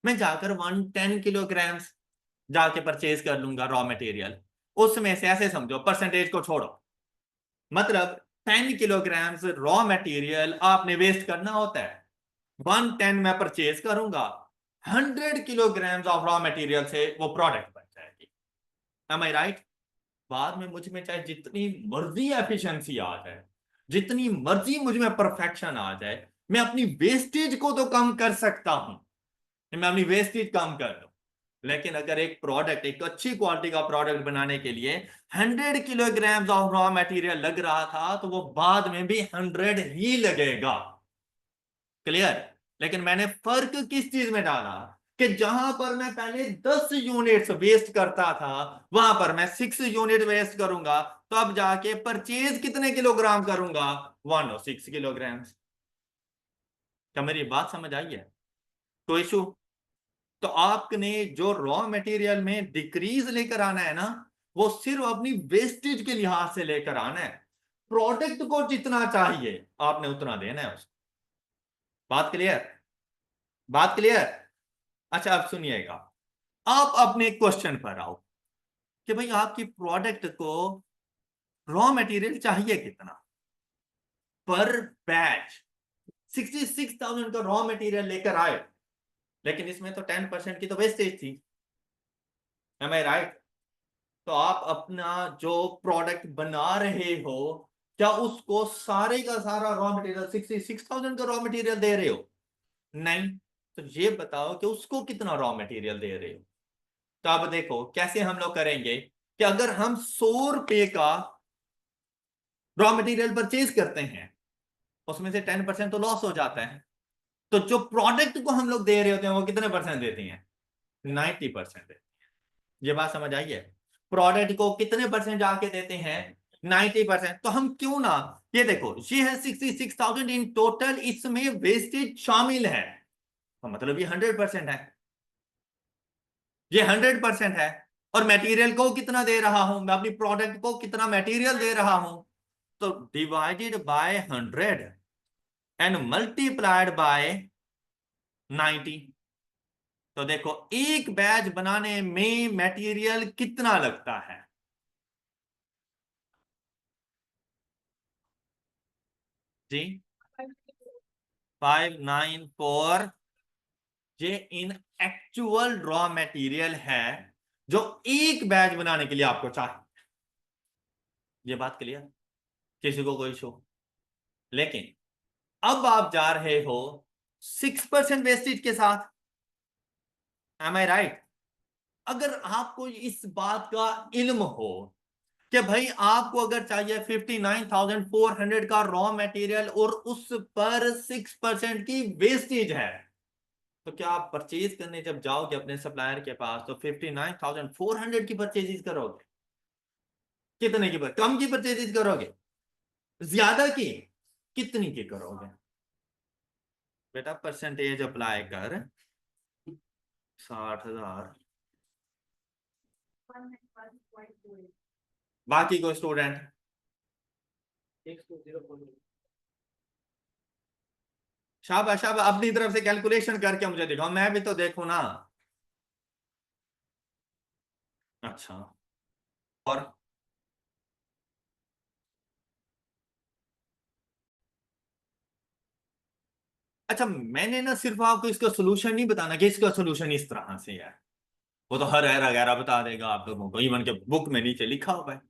मैं जाकर 110 किलोग्राम्स जाके परचेज कर लूंगा रॉ मटेरियल, उसमें से ऐसे समझो परसेंटेज को छोड़ो, मतलब 10 किलोग्राम्स रॉ मटेरियल आपने वेस्ट करना होता है, 110 मैं परचेज करूंगा, 100 किलोग्राम्स ऑफ रॉ मटेरियल से वो प्रोडक्ट बन जाएगी। एम आई राइट? बाद में मुझ में चाहे जितनी मर्जी एफिशिएंसी आ जाए, जितनी मर्जी मुझ में परफेक्शन आ जाए, मैं अपनी वेस्टेज को तो कम कर सकता हूं, मैं अपनी वेस्टेज कम कर दूं, लेकिन अगर एक प्रोडक्ट, एक अच्छी क्वालिटी का प्रोडक्ट बनाने के लिए 100 किलोग्राम्स ऑफ रॉ मटेरियल लग रहा था तो वो बाद में भी 100 ही लगेगा। क्लियर? लेकिन मैंने फर्क किस चीज में डाला कि जहां पर मैं पहले 10 यूनिट्स वेस्ट करता था वहां पर मैं 6 यूनिट वेस्ट करूंगा, तो अब जाके परचेज कितने किलोग्राम करूंगा 106 किलोग्राम। क्या मेरी बात समझ आई है? कोई इशू? तो आपने जो रॉ मटेरियल में डिक्रीज लेकर आना है ना, वो सिर्फ अपनी वेस्टेज के लिहाज से लेकर आना है, प्रोडक्ट को जितना चाहिए आपने उतना देना है उसको। बात क्लियर? बात क्लियर? अच्छा अब सुनिएगा, आप अपने क्वेश्चन पर आओ कि भाई आपकी प्रोडक्ट को रॉ मटेरियल चाहिए कितना पर बैच, 66,000 का रॉ मटेरियल लेकर आए, लेकिन इसमें तो 10% की तो वेस्टेज थी, एम आई राइट? तो आप अपना जो प्रोडक्ट बना रहे हो, क्या उसको सारे का सारा रॉ मटेरियल 66,000 का रॉ मटेरियल दे रहे हो? नहीं। तो ये बताओ कि उसको कितना रॉ मटेरियल दे रहे हो। तो अब देखो कैसे हम लोग करेंगे कि अगर हम 100 रुपए का रॉ मटेरियल परचेज करते हैं, उसमें से 10% तो लॉस हो जाता है, तो जो प्रोडक्ट को हम लोग दे रहे होते हैं वो कितने परसेंट देती हैं? 90%। ये बात समझ आई है? प्रोडक्ट को कितने परसेंट जाके देते हैं? 90%। तो हम क्यों ना, ये देखो ये है 66,000 इन टोटल, इसमें वेस्टेज शामिल है, तो मतलब ये 100% है, ये 100% है। और मटेरियल को कितना दे रहा हूं मैं, अपनी प्रोडक्ट को कितना मटेरियल दे रहा हूं, तो divided by 100 and multiplied by 90। तो देखो एक बैच बनाने में मटेरियल कितना लगता है जी? 594। ये इन एक्चुअल रॉ मटेरियल है जो एक बैच बनाने के लिए आपको चाहिए। ये बात क्लियर? किसी को कोई इशू? लेकिन अब आप जा रहे हो 6% वेस्टेज के साथ, एम आई राइट? अगर आपको इस बात का इल्म हो कि भाई आपको अगर चाहिए 59,400 का रॉ मटेरियल और उस पर 6% की वेस्टेज है, तो क्या आप परचेज करने जब जाओगे अपने सप्लायर के पास तो 59,400 की परचेज करोगे? कितने की कम की परचेज करोगे, ज्यादा की? कितनी की करोगे? बेटा परसेंटेज अप्लाई कर, 60,000। बाकी को स्टूडेंट शाबाश शाबाश, अपनी तरफ से कैलकुलेशन करके मुझे दिखाओ, मैं भी तो देखूं ना। अच्छा। और अच्छा, मैंने ना सिर्फ आपको इसका सोल्यूशन नहीं बताना कि इसका सोल्यूशन इस तरह से है, वो तो हर वगैरह बता देगा आप लोगों को, इवन के बुक में नीचे लिखा हुआ है,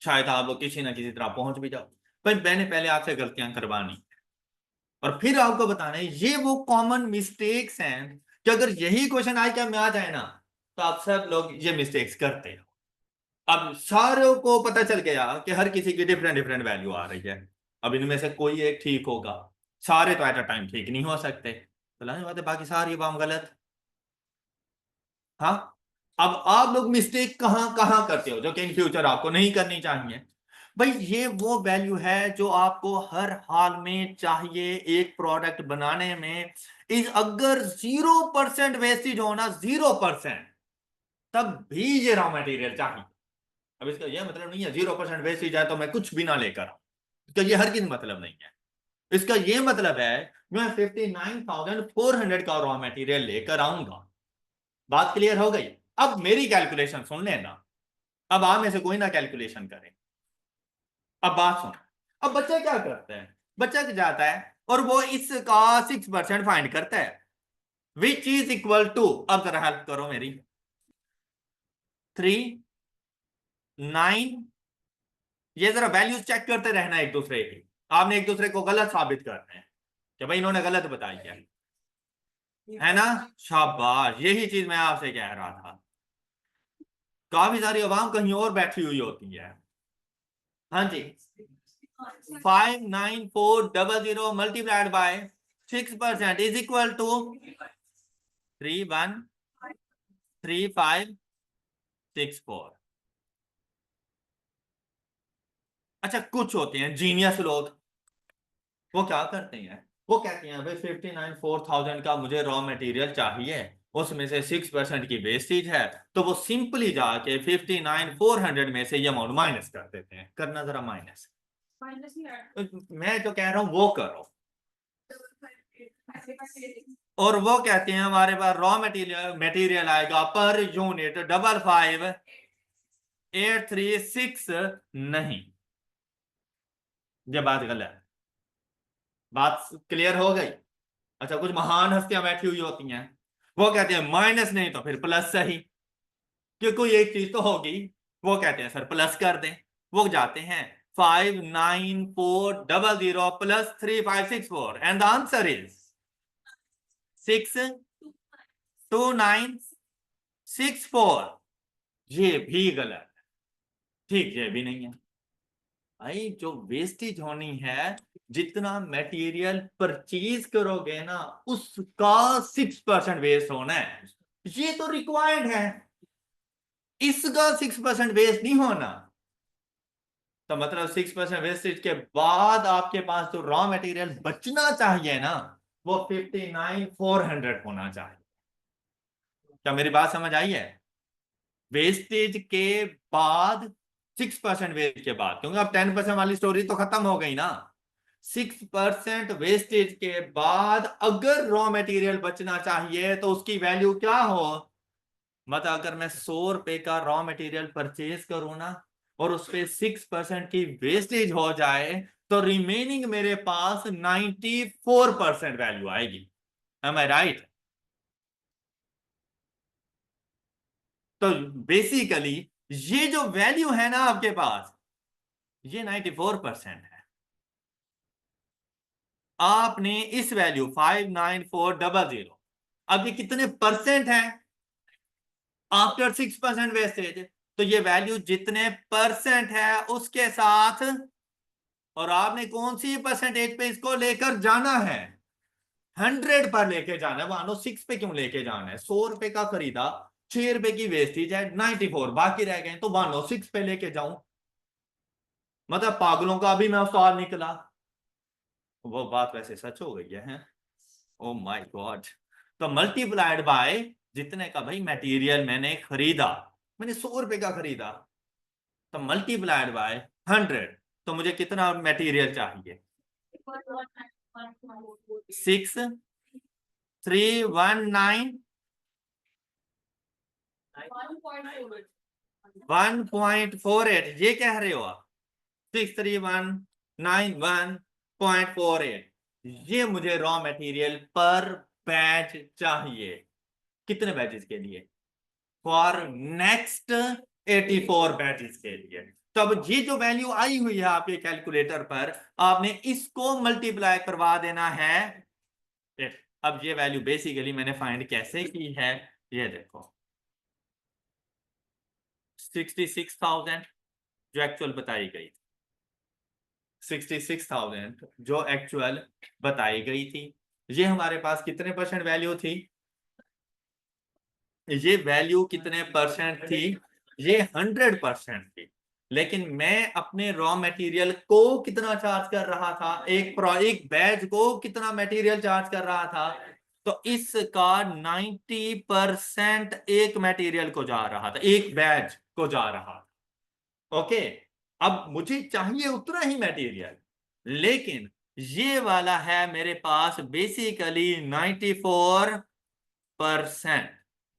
शायद आप लोग किसी ना किसी तरह पहुंच भी जाओ। भाई मैंने पहले आपसे गलतियां करवानी और फिर आपको बताना है, ये वो कॉमन मिस्टेक्स हैं कि अगर यही क्वेश्चन आज क्या में आ जाए ना, तो आप सब लोग ये मिस्टेक्स करते हो। अब सारों को पता चल गया कि हर किसी की डिफरेंट डिफरेंट वैल्यू आ रही है, अब इनमें से कोई एक ठीक होगा, सारे तो एट अ टाइम ठीक नहीं हो सकते, तो लाने बात है बाकी सारी बात गलत। हाँ। अब आप लोग मिस्टेक कहां कहां करते हो जो कि इन फ्यूचर आपको नहीं करनी चाहिए? भाई ये वो वैल्यू है जो आपको हर हाल में चाहिए एक प्रोडक्ट बनाने में। इस अगर 0% वेस्टेज होना, 0%, तब भी ये रॉ मटेरियल चाहिए। अब इसका यह मतलब नहीं है 0% वेस्टेज है तो मैं कुछ भी ना लेकर आऊं, इसका ये हरगिज मतलब नहीं है। इसका ये मतलब है मैं 59,400 का रॉ मटेरियल लेकर आऊंगा। बात क्लियर हो गई? अब मेरी कैलकुलेशन सुन लेना, अब आप में से कोई ना कैलकुलेशन करे। अब बात सुन, अब बच्चा क्या करता है, बच्चा जाता है और वो इसका 6% फाइंड करता है, विच इज इक्वल टू, अब जरा हेल्प करो मेरी, 3, 9। ये जरा वैल्यूज चेक करते रहना एक दूसरे की, आपने एक दूसरे को गलत साबित करना है कि भाई इन्होंने गलत बताई है ना? शाबाश, यही चीज मैं आपसे कह रहा था, काफी सारी अवाम कहीं और बैठी हुई होती है। हाँ जी, 59400 multiplied by 6% is equal to 313564। अच्छा, कुछ होते हैं जीनियस लोग, वो क्या करते हैं, वो कहते हैं भाई 59,400 का मुझे रॉ मटेरियल चाहिए, उसमें से 6% की वेस्टेज है, तो वो सिंपली जाके 59,400 में से ये अमाउंट माइनस कर देते हैं। करना जरा माइनस, माइनस नहीं आया। मैं तो कह रहा हूं वो करो। और वो कहते हैं हमारे पास रॉ मटेरियल मटेरियल आएगा पर यूनिट 55836, नहीं, ये बात गलत है। बात क्लियर हो गई? अच्छा, कुछ महान हस्तियां बैठी हुई होती हैं, वो कहते हैं माइनस नहीं तो फिर प्लस सही, कि कोई एक चीज तो होगी, वो कहते हैं सर प्लस कर दें। वो जाते हैं 594000 plus 3564 and the answer is 62964। ये भी गलत, ठीक, ये भी नहीं है। भाई जो वेस्टेज होनी है, जितना मटेरियल परचेज करोगे ना, उसका 6% वेस्ट होना है, ये तो रिक्वायर्ड है। इसका 6% वेस्ट नहीं होना। तो मतलब 6% वेस्टेज के बाद आपके पास जो रॉ मटेरियल बचना चाहिए ना, वो 59,400 होना चाहिए। क्या मेरी बात समझ आई है? वेस्टेज के बाद, 6% वेस्ट के बाद, क्योंकि अब 10% वाली स्टोरी तो खत्म हो गई ना। 6% वेस्टेज के बाद अगर रॉ मटेरियल बचना चाहिए तो उसकी वैल्यू क्या हो? मतलब अगर मैं 100 रुपए का रॉ मटेरियल परचेज करूं ना, और उस पे 6% की वेस्टेज हो जाए, तो रिमेनिंग मेरे पास 94% वैल्यू आएगी। एम आई राइट? तो बेसिकली ये जो वैल्यू है ना आपके पास, ये 94% है। आपने इस वैल्यू 59400, अब ये कितने परसेंट है आफ्टर 6% वेस्टेज? तो ये वैल्यू जितने परसेंट है उसके साथ, और आपने कौन सी परसेंटेज पे इसको लेकर जाना है? 100 पर लेके जाना है। मानो 6 पे क्यों लेके जाना है? 100 रुपए का खरीदा, 6 रुपए की वेस्टेज है, 94 बाकी रह गए, तो 106 पे लेके जाऊं? मतलब पागलों का भी मैं सवाल निकला। वो बात वैसे सच हो गई है। Oh my God. तो मल्टीप्लाइड बाय जितने का भाई मटेरियल मैंने खरीदा, मैंने 100 रुपए का खरीदा, तो मल्टीप्लाइड बाय 100, तो मुझे कितना मटेरियल चाहिए? 6319 1.48, ये कह रहे हो आप? 63191.48, ये मुझे रॉ मटेरियल पर बैच चाहिए। कितने बैचेस के लिए? फॉर नेक्स्ट 84 बैचेस के लिए। तो अब ये जो वैल्यू आई हुई है आपके कैलकुलेटर पर, आपने इसको मल्टीप्लाई करवा देना है। अब ये वैल्यू बेसिकली मैंने फाइंड कैसे की है, ये देखो। 66,000 जो एक्चुअल बताई गई थी, 66,000 जो एक्चुअल बताई गई थी, ये हमारे पास कितने परसेंट वैल्यू थी? ये वैल्यू कितने परसेंट थी? ये 100% थी। लेकिन मैं अपने रॉ मटेरियल को कितना चार्ज कर रहा था? एक बैच को कितना मटेरियल चार्ज कर रहा था? तो इसका 90% एक मटेरियल को जा रहा था, एक बैच को जा रहा था। ओके, अब मुझे चाहिए उतना ही मटेरियल, लेकिन ये वाला है मेरे पास बेसिकली 94%।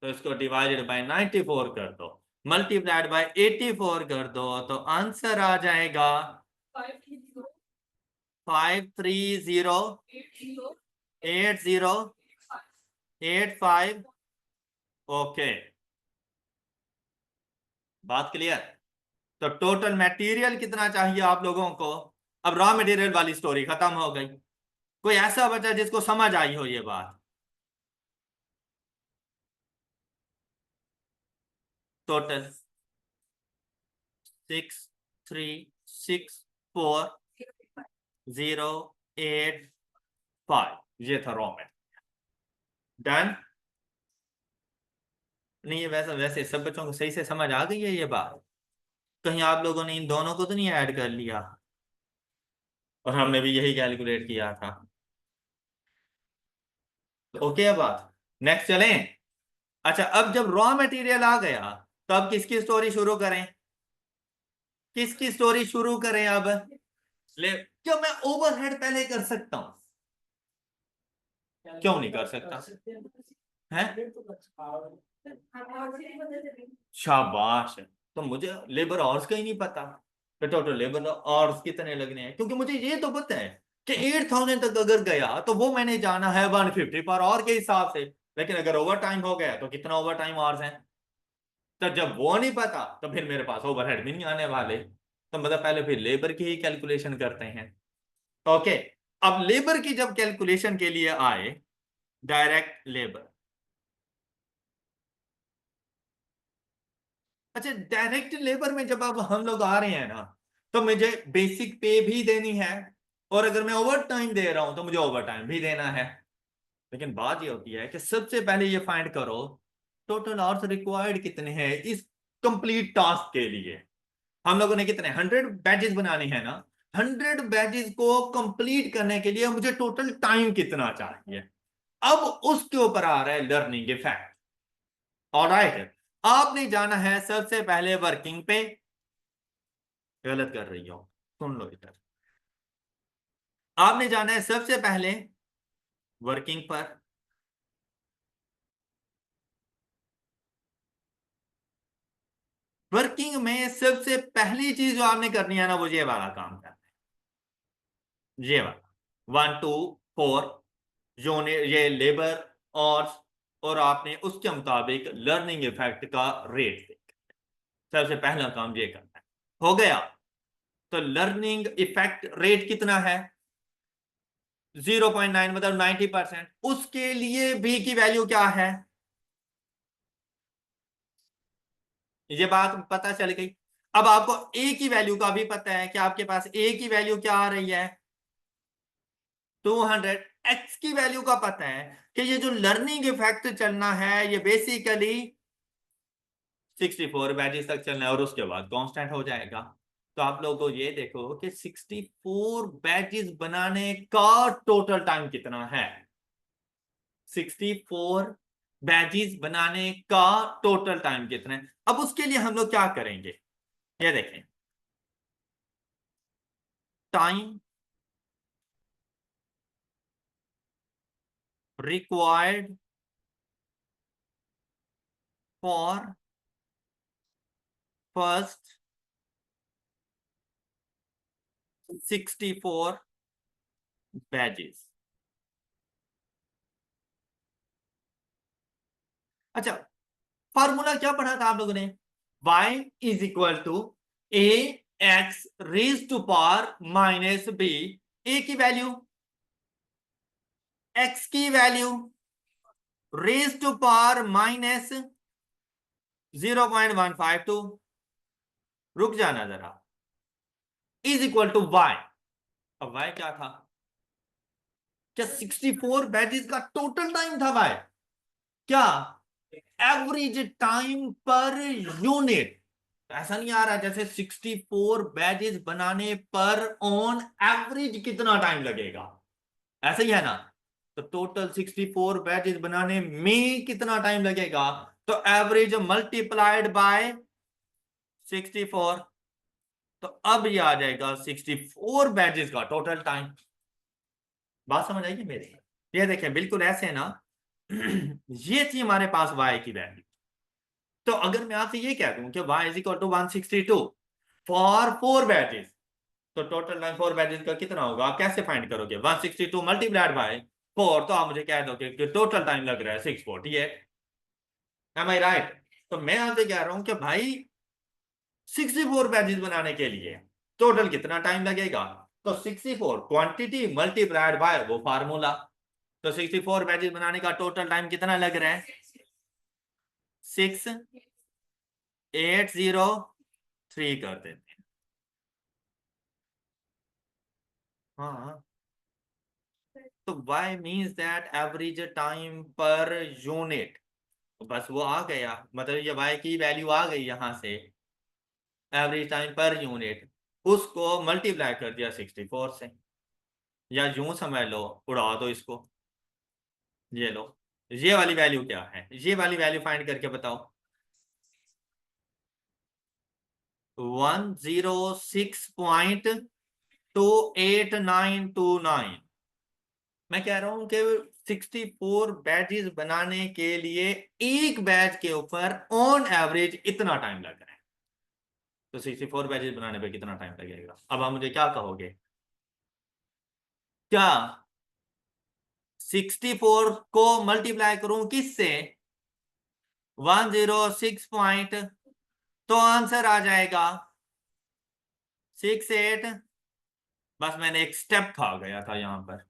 तो इसको डिवाइडेड बाय 94 कर दो, मल्टीप्लाइड बाय 84 कर दो, तो आंसर आ जाएगा 5308085। ओके, बात क्लियर? तो टोटल मटेरियल कितना चाहिए आप लोगों को? अब रॉ मटेरियल वाली स्टोरी खत्म हो गई। कोई ऐसा बचा जिसको समझ आई हो ये बात? टोटल 6364085, ये था रॉ मटेरियल। डन? नहीं, वैसे वैसे सब बच्चों को सही से समझ आ गई है ये बात? कहीं आप लोगों ने इन दोनों को तो नहीं ऐड कर लिया? और हमने भी यही कैलकुलेट किया था। तो ओके, अब बात नेक्स्ट चलें। अच्छा, अब जब रॉ मटेरियल आ गया, तो अब किसकी स्टोरी शुरू करें? किसकी स्टोरी शुरू करें अब? क्या मैं ओवरहेड पहले कर सकता हूं? क्यों नहीं कर सकता? है? शाबाश। तो मुझे लेबर आवर्स का ही नहीं पता, तो टोटल लेबर आवर्स कितने लगने हैं, क्योंकि मुझे ये तो पता है कि 8000 तक अगर गया तो वो मैंने जाना है 150 पर आवर के हिसाब से, लेकिन अगर ओवर टाइम हो गया तो कितना ओवर टाइम आवर्स है। तो जब वो नहीं पता तो फिर मेरे पास ओवरहेड भी नहीं आने वाले, तो मतलब पहले फिर लेबर की ही कैलकुलेशन करते हैं। ओके, अब लेबर की जब कैलकुलेशन के लिए आए, डायरेक्ट लेबर, अच्छा डायरेक्ट लेबर में जब अब हम लोग आ रहे हैं ना, तो मुझे बेसिक पे भी देनी है, और अगर मैं ओवर टाइम दे रहा हूं तो मुझे ओवर टाइम भी देना है। लेकिन बात ये होती है कि सबसे पहले ये फाइंड करो टोटल आवर्स रिक्वायर्ड कितने हैं इस कंप्लीट टास्क के लिए। हम लोगों ने कितने 100 बैचेस बनाने हैं ना, 100 बैचेस को कंप्लीट करने के लिए मुझे टोटल टाइम कितना चाहिए। अब उसके ऊपर आ रहा है लर्निंग इफेक्ट। ऑलराइट, आपने जाना है सबसे पहले वर्किंग पे, गलत कर रही हो, सुन लो इधर, आपने जाना है सबसे पहले वर्किंग पर। वर्किंग में सबसे पहली चीज जो आपने करनी है ना, वो ये वाला काम करना है, ये वाला 1 to 4 यूनिट, ये लेबर और आपने उसके मुताबिक लर्निंग इफेक्ट का रेट देखना है। सबसे पहला काम ये करना है, हो गया। तो लर्निंग इफेक्ट रेट कितना है, 0.9 मतलब 90%। उसके लिए बी की वैल्यू क्या है, ये बात पता चल गई। अब आपको ए की वैल्यू का भी पता है कि आपके पास ए की वैल्यू क्या आ रही है 200। एक्स की वैल्यू का पता है कि ये जो लर्निंग इफेक्ट चलना है ये बेसिकली 64 बैचेस तक चलना है, और उसके बाद कांस्टेंट हो जाएगा। तो आप लोगों को ये देखो कि 64 बैचेस बनाने का टोटल टाइम कितना है, 64 बैचेस बनाने का टोटल टाइम कितना है। अब उसके लिए हम लोग क्या करेंगे, ये देखें, time required for first 64 batches. अच्छा, फॉर्मूला क्या पढ़ा था आप लोगों ने, y is equal to a x raise to power minus b. A की वैल्यू, x की value raise to power minus 0.152, रुक जाना जरा, इज इक्वल टू y। अब y क्या था, क्या 64 बैचेस का टोटल टाइम था y, क्या एवरेज टाइम पर यूनिट। ऐसा नहीं आ रहा जैसे 64 बैचेस बनाने पर ऑन एवरेज कितना टाइम लगेगा, ऐसा ही है ना। तो टोटल 64 बैचेस बनाने में कितना टाइम लगेगा, तो एवरेज मल्टीप्लाइड बाय 64। तो अब ये आ जाएगा 64 बैचेस का टोटल टाइम। बात समझ आएगी मेरी, ये देखें बिल्कुल ऐसे ना। ये थी हमारे पास y की वैल्यू। तो अगर मैं आपसे ये कह दूं कि y is equal to 162 for 4 batches, तो टोटल टाइम 4 बैचेस का कितना होगा, आप कैसे फाइंड करोगे, 162 मल्टीप्लाइड बाय 4, तो आप मुझे कह दोगे कि टोटल टाइम लग रहा है 648। एम आई राइट। तो मैं आपसे कह रहा हूं कि भाई 64 बैचेस बनाने के लिए टोटल कितना टाइम लगेगा, तो 64 क्वांटिटी मल्टीप्लाइड बाय वो फार्मूला। तो 64 बैचेस बनाने का टोटल टाइम कितना लग रहा है, 6803 कर देते हैं। हाँ, तो y means that average time per unit, बस वो आ गया, मतलब ये y की वैल्यू आ गई यहां से, एवरेज टाइम पर यूनिट, उसको मल्टीप्लाई कर दिया 64 से, या यूं समझ लो, उड़ा दो इसको, ये लो, ये वाली वैल्यू क्या है, ये वाली वैल्यू फाइंड करके बताओ, 106.28929। मैं कह रहा हूं कि 64 बैचेस बनाने के लिए एक बैच के ऊपर ऑन एवरेज इतना टाइम लग रहा है। तो 64 बैचेस बनाने पे कितना टाइम लगेगा, अब आप मुझे क्या कहोगे, क्या 64 को मल्टीप्लाई करूं किससे 106 पॉइंट, तो आंसर आ जाएगा 68। बस मैंने एक स्टेप खा गया था यहां पर।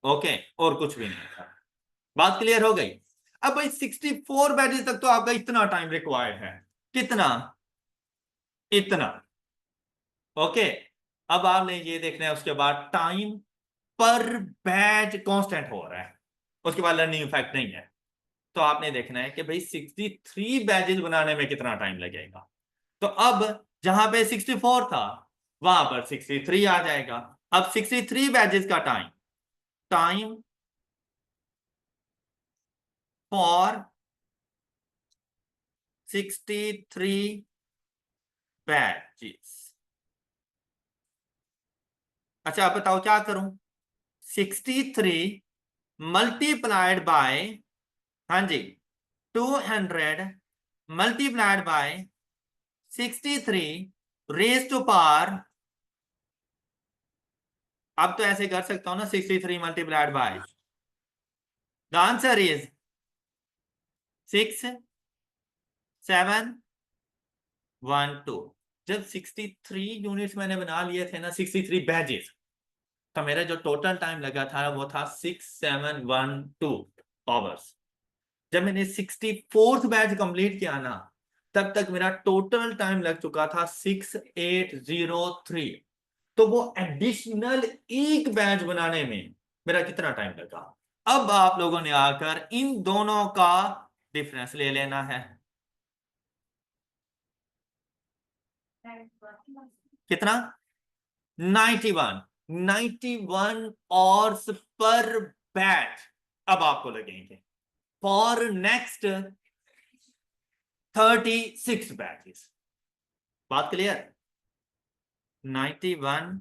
ओके, और कुछ भी नहीं था। बात क्लियर हो गई। अब भाई 64 बैचेस तक तो आपका इतना टाइम रिक्वायर्ड है। कितना? इतना। ओके, अब आपने ये देखना है उसके बाद टाइम पर बैच कांस्टेंट हो रहा है, उसके बाद लर्निंग इफेक्ट नहीं है। तो आपने देखना है कि भाई 63 बैचेस बनाने में कितना टाइम लगेगा। तो अब जहां पे 64 था वहां पर 63 आ जाएगा। अब 63 बैचेस का टाइम, टाइम फॉर 63 बैचेस। अच्छा, आप बताओ क्या करूं? 63 मल्टीप्लाइड बाय, हाँ जी, 200 multiplied by 63 raise to power. अब तो ऐसे कर सकता हूं ना, 63 multiplied by, the answer is 6712। जब 63 यूनिट्स मैंने बना लिए थे ना, 63 बैचेस, तो मेरा जो टोटल टाइम लगा था वो था 6712 आवर्स। जब मैंने 64th बैच कंप्लीट किया ना, तब तक मेरा टोटल टाइम लग चुका था 6803। तो वो एडिशनल एक बैच बनाने में मेरा कितना टाइम लगा? अब आप लोगों ने आकर इन दोनों का डिफरेंस ले लेना है। कितना? 91। 91 आवर्स पर बैच अब आपको लगेंगे फॉर नेक्स्ट 36 बैचेस। बात क्लियर? 91,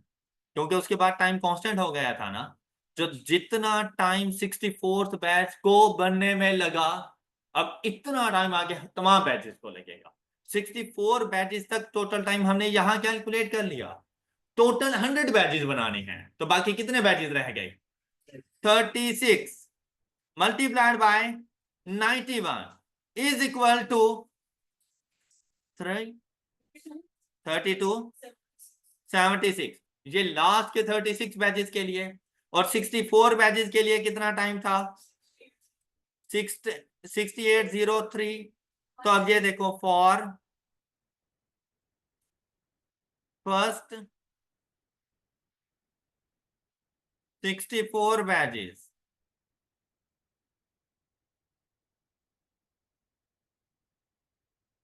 क्योंकि उसके बाद टाइम कांस्टेंट हो गया था ना, जो जितना टाइम 64th बैच को बनने में लगा, अब इतना टाइम आगे तमाम बैचेस को लगेगा। 64 बैचेस तक टोटल टाइम हमने यहां कैलकुलेट कर लिया। टोटल 100 बैचेस बनाने हैं, तो बाकी कितने बैचेस रह गए? 36 multiplied by 91 is equal to 32 76। ये लास्ट के 36 बैचेस के लिए, और 64 बैचेस के लिए कितना टाइम था? 6803। तो अब ये देखो, फॉर फर्स्ट 64 बैचेस,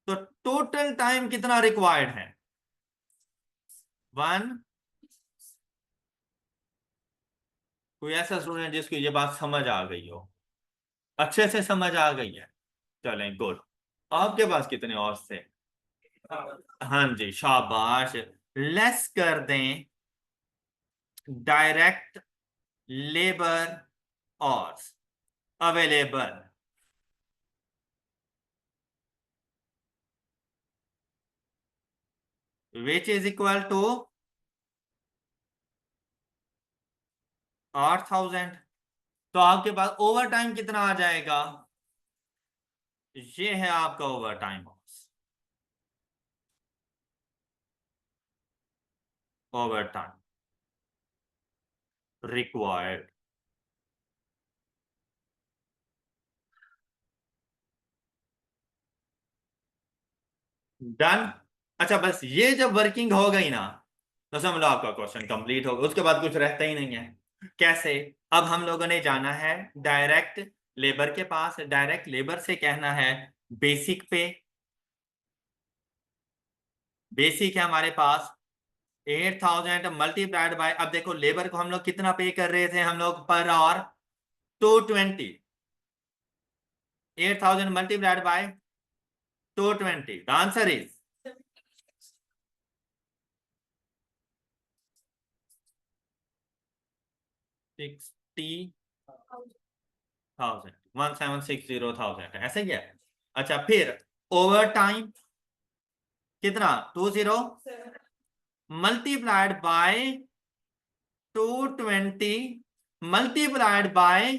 तो टोटल टाइम कितना रिक्वायर्ड है? 1। कोई ऐसा स्टूडेंट जिसको ये बात समझ आ गई हो, अच्छे से समझ आ गई है? चलें, गुड। आपके पास कितने और थे? हाँ जी, शाबाश। लेस कर दें डायरेक्ट लेबर और available, which is equal to 8000। तो आपके पास ओवर टाइम कितना आ जाएगा? ये है आपका over time, over time required. Done. अच्छा, बस ये जब वर्किंग हो गई ना, तो समझ लो आपका क्वेश्चन कंप्लीट हो गया। उसके बाद कुछ रहता ही नहीं है। कैसे? अब हम लोगों ने जाना है डायरेक्ट लेबर के पास। डायरेक्ट लेबर से कहना है बेसिक पे। बेसिक है हमारे पास 8000 मल्टीप्लाइड बाय, अब देखो लेबर को हम लोग कितना पे कर रहे थे, हम लोग per hour 220। 8000 multiplied by 220, the answer is 60,000, 1760,000, ऐसे ही है। अच्छा, फिर ओवर टाइम कितना? 20 मल्टीप्लाइड बाय 220 मल्टीप्लाइड बाय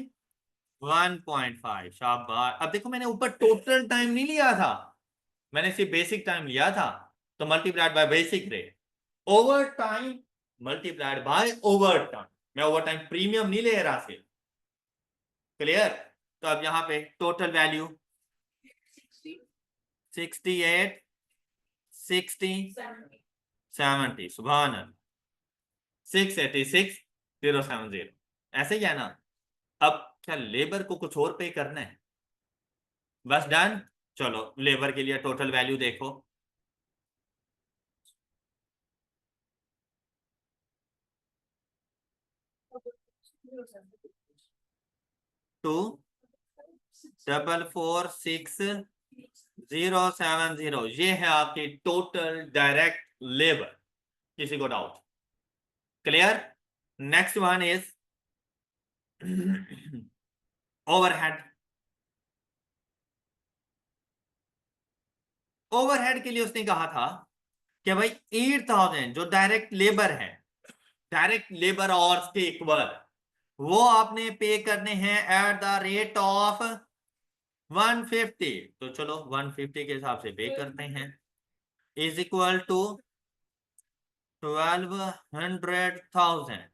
1.5। शाबाश। अब देखो मैंने ऊपर टोटल टाइम नहीं लिया था, मैंने सिर्फ बेसिक टाइम लिया था, तो multiplied by basic rate. Over time multiplied by over time, मैं ओवर टाइम प्रीमियम नहीं ले रहा सिर्फ। क्लियर? तो अब यहां पे टोटल वैल्यू 68 60 70, सुभान अल्लाह, 686070। ऐसे ही है ना? अब क्या लेबर को कुछ और पे करना है? बस डन। चलो लेबर के लिए टोटल वैल्यू देखो, 2446070, ये है आपकी टोटल डायरेक्ट लेबर। किसी को doubt? Clear? Next one is overhead. Overhead के लिए उसने कहा था कि भाई 8000 जो डायरेक्ट लेबर है, डायरेक्ट लेबर आवर्स के इक्वल, वो आपने पे करने हैं एट द रेट ऑफ 150। तो चलो 150 के हिसाब से पे करते हैं, इज इक्वल टू 1200,000।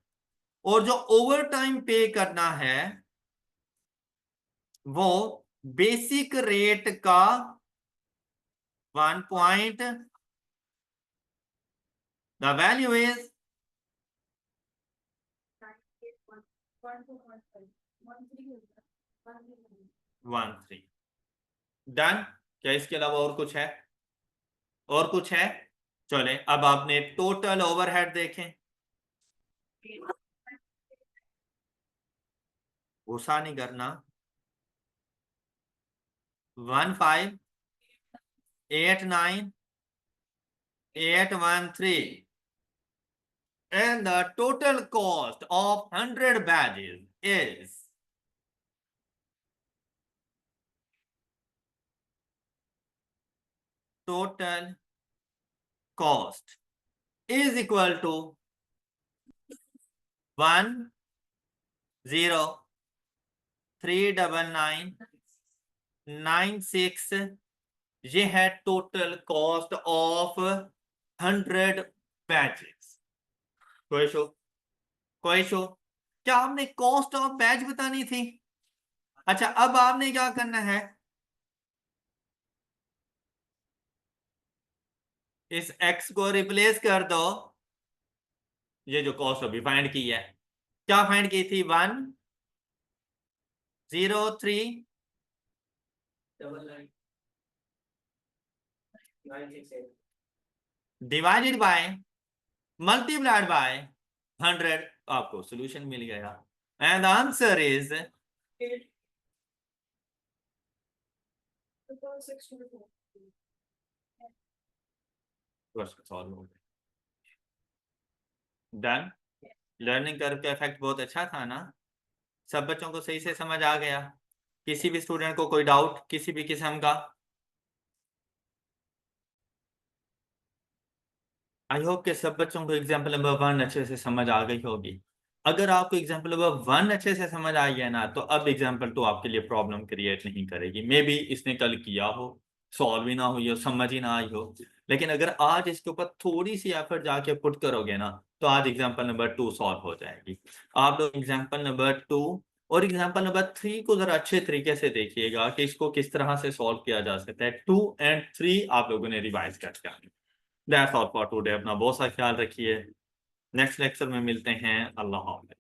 और जो ओवर टाइम पे करना है वो बेसिक रेट का 1 point, the value is 13। Done? क्या इसके अलावा और कुछ है? और कुछ है? चले अब आपने टोटल ओवरहेड देखें, गुस्सा नहीं करना। 1589813 and the total cost of 100 badges is total cost is equal to 10,399,96। ये है टोटल कॉस्ट ऑफ 100 बैचेस। कोई शो? कोई शो? क्या आपने कॉस्ट ऑफ बैच बतानी थी? अच्छा अब आपने क्या करना है, इस x को रिप्लेस कर दो, ये जो कॉस्ट अभी फाइंड की है, क्या फाइंड की थी? 103 डिवाइडेड बाय मल्टीप्लाइड बाय 100, आपको सॉल्यूशन मिल गया एंड आंसर इज सॉल्व हो गया। डन? लर्निंग कर्व का इफेक्ट बहुत अच्छा था ना? सब बच्चों को सही से समझ आ गया? किसी भी स्टूडेंट को कोई डाउट किसी भी किस्म का? आई होप कि सब बच्चों को एग्जाम्पल नंबर 1 अच्छे से समझ आ गई होगी। अगर आपको एग्जाम्पल नंबर 1 अच्छे से समझ आ गया ना, तो अब एग्जाम्पल 2 आपके लिए प्रॉब्लम क्रिएट नहीं करेगी। मे बी इसने कल किया हो, सॉल्व ही ना हुई हो, समझ ही ना आई हो, लेकिन अगर आज इसके ऊपर थोड़ी सी एफर्ट जाके पुट करोगे ना, तो आज एग्जाम्पल नंबर 2 सॉल्व हो जाएगी। आप लोग एग्जाम्पल नंबर 2 और एग्जाम्पल नंबर 3 को जरा अच्छे तरीके से देखिएगा कि इसको किस तरह से सॉल्व किया जा सकता है। 2 एंड 3 आप लोगों ने रिवाइज करके आनी। That's all for today. अपना बहुत सा ख्याल रखिए। नेक्स्ट लेक्चर में मिलते हैं। अल्लाह हाफ़िज़।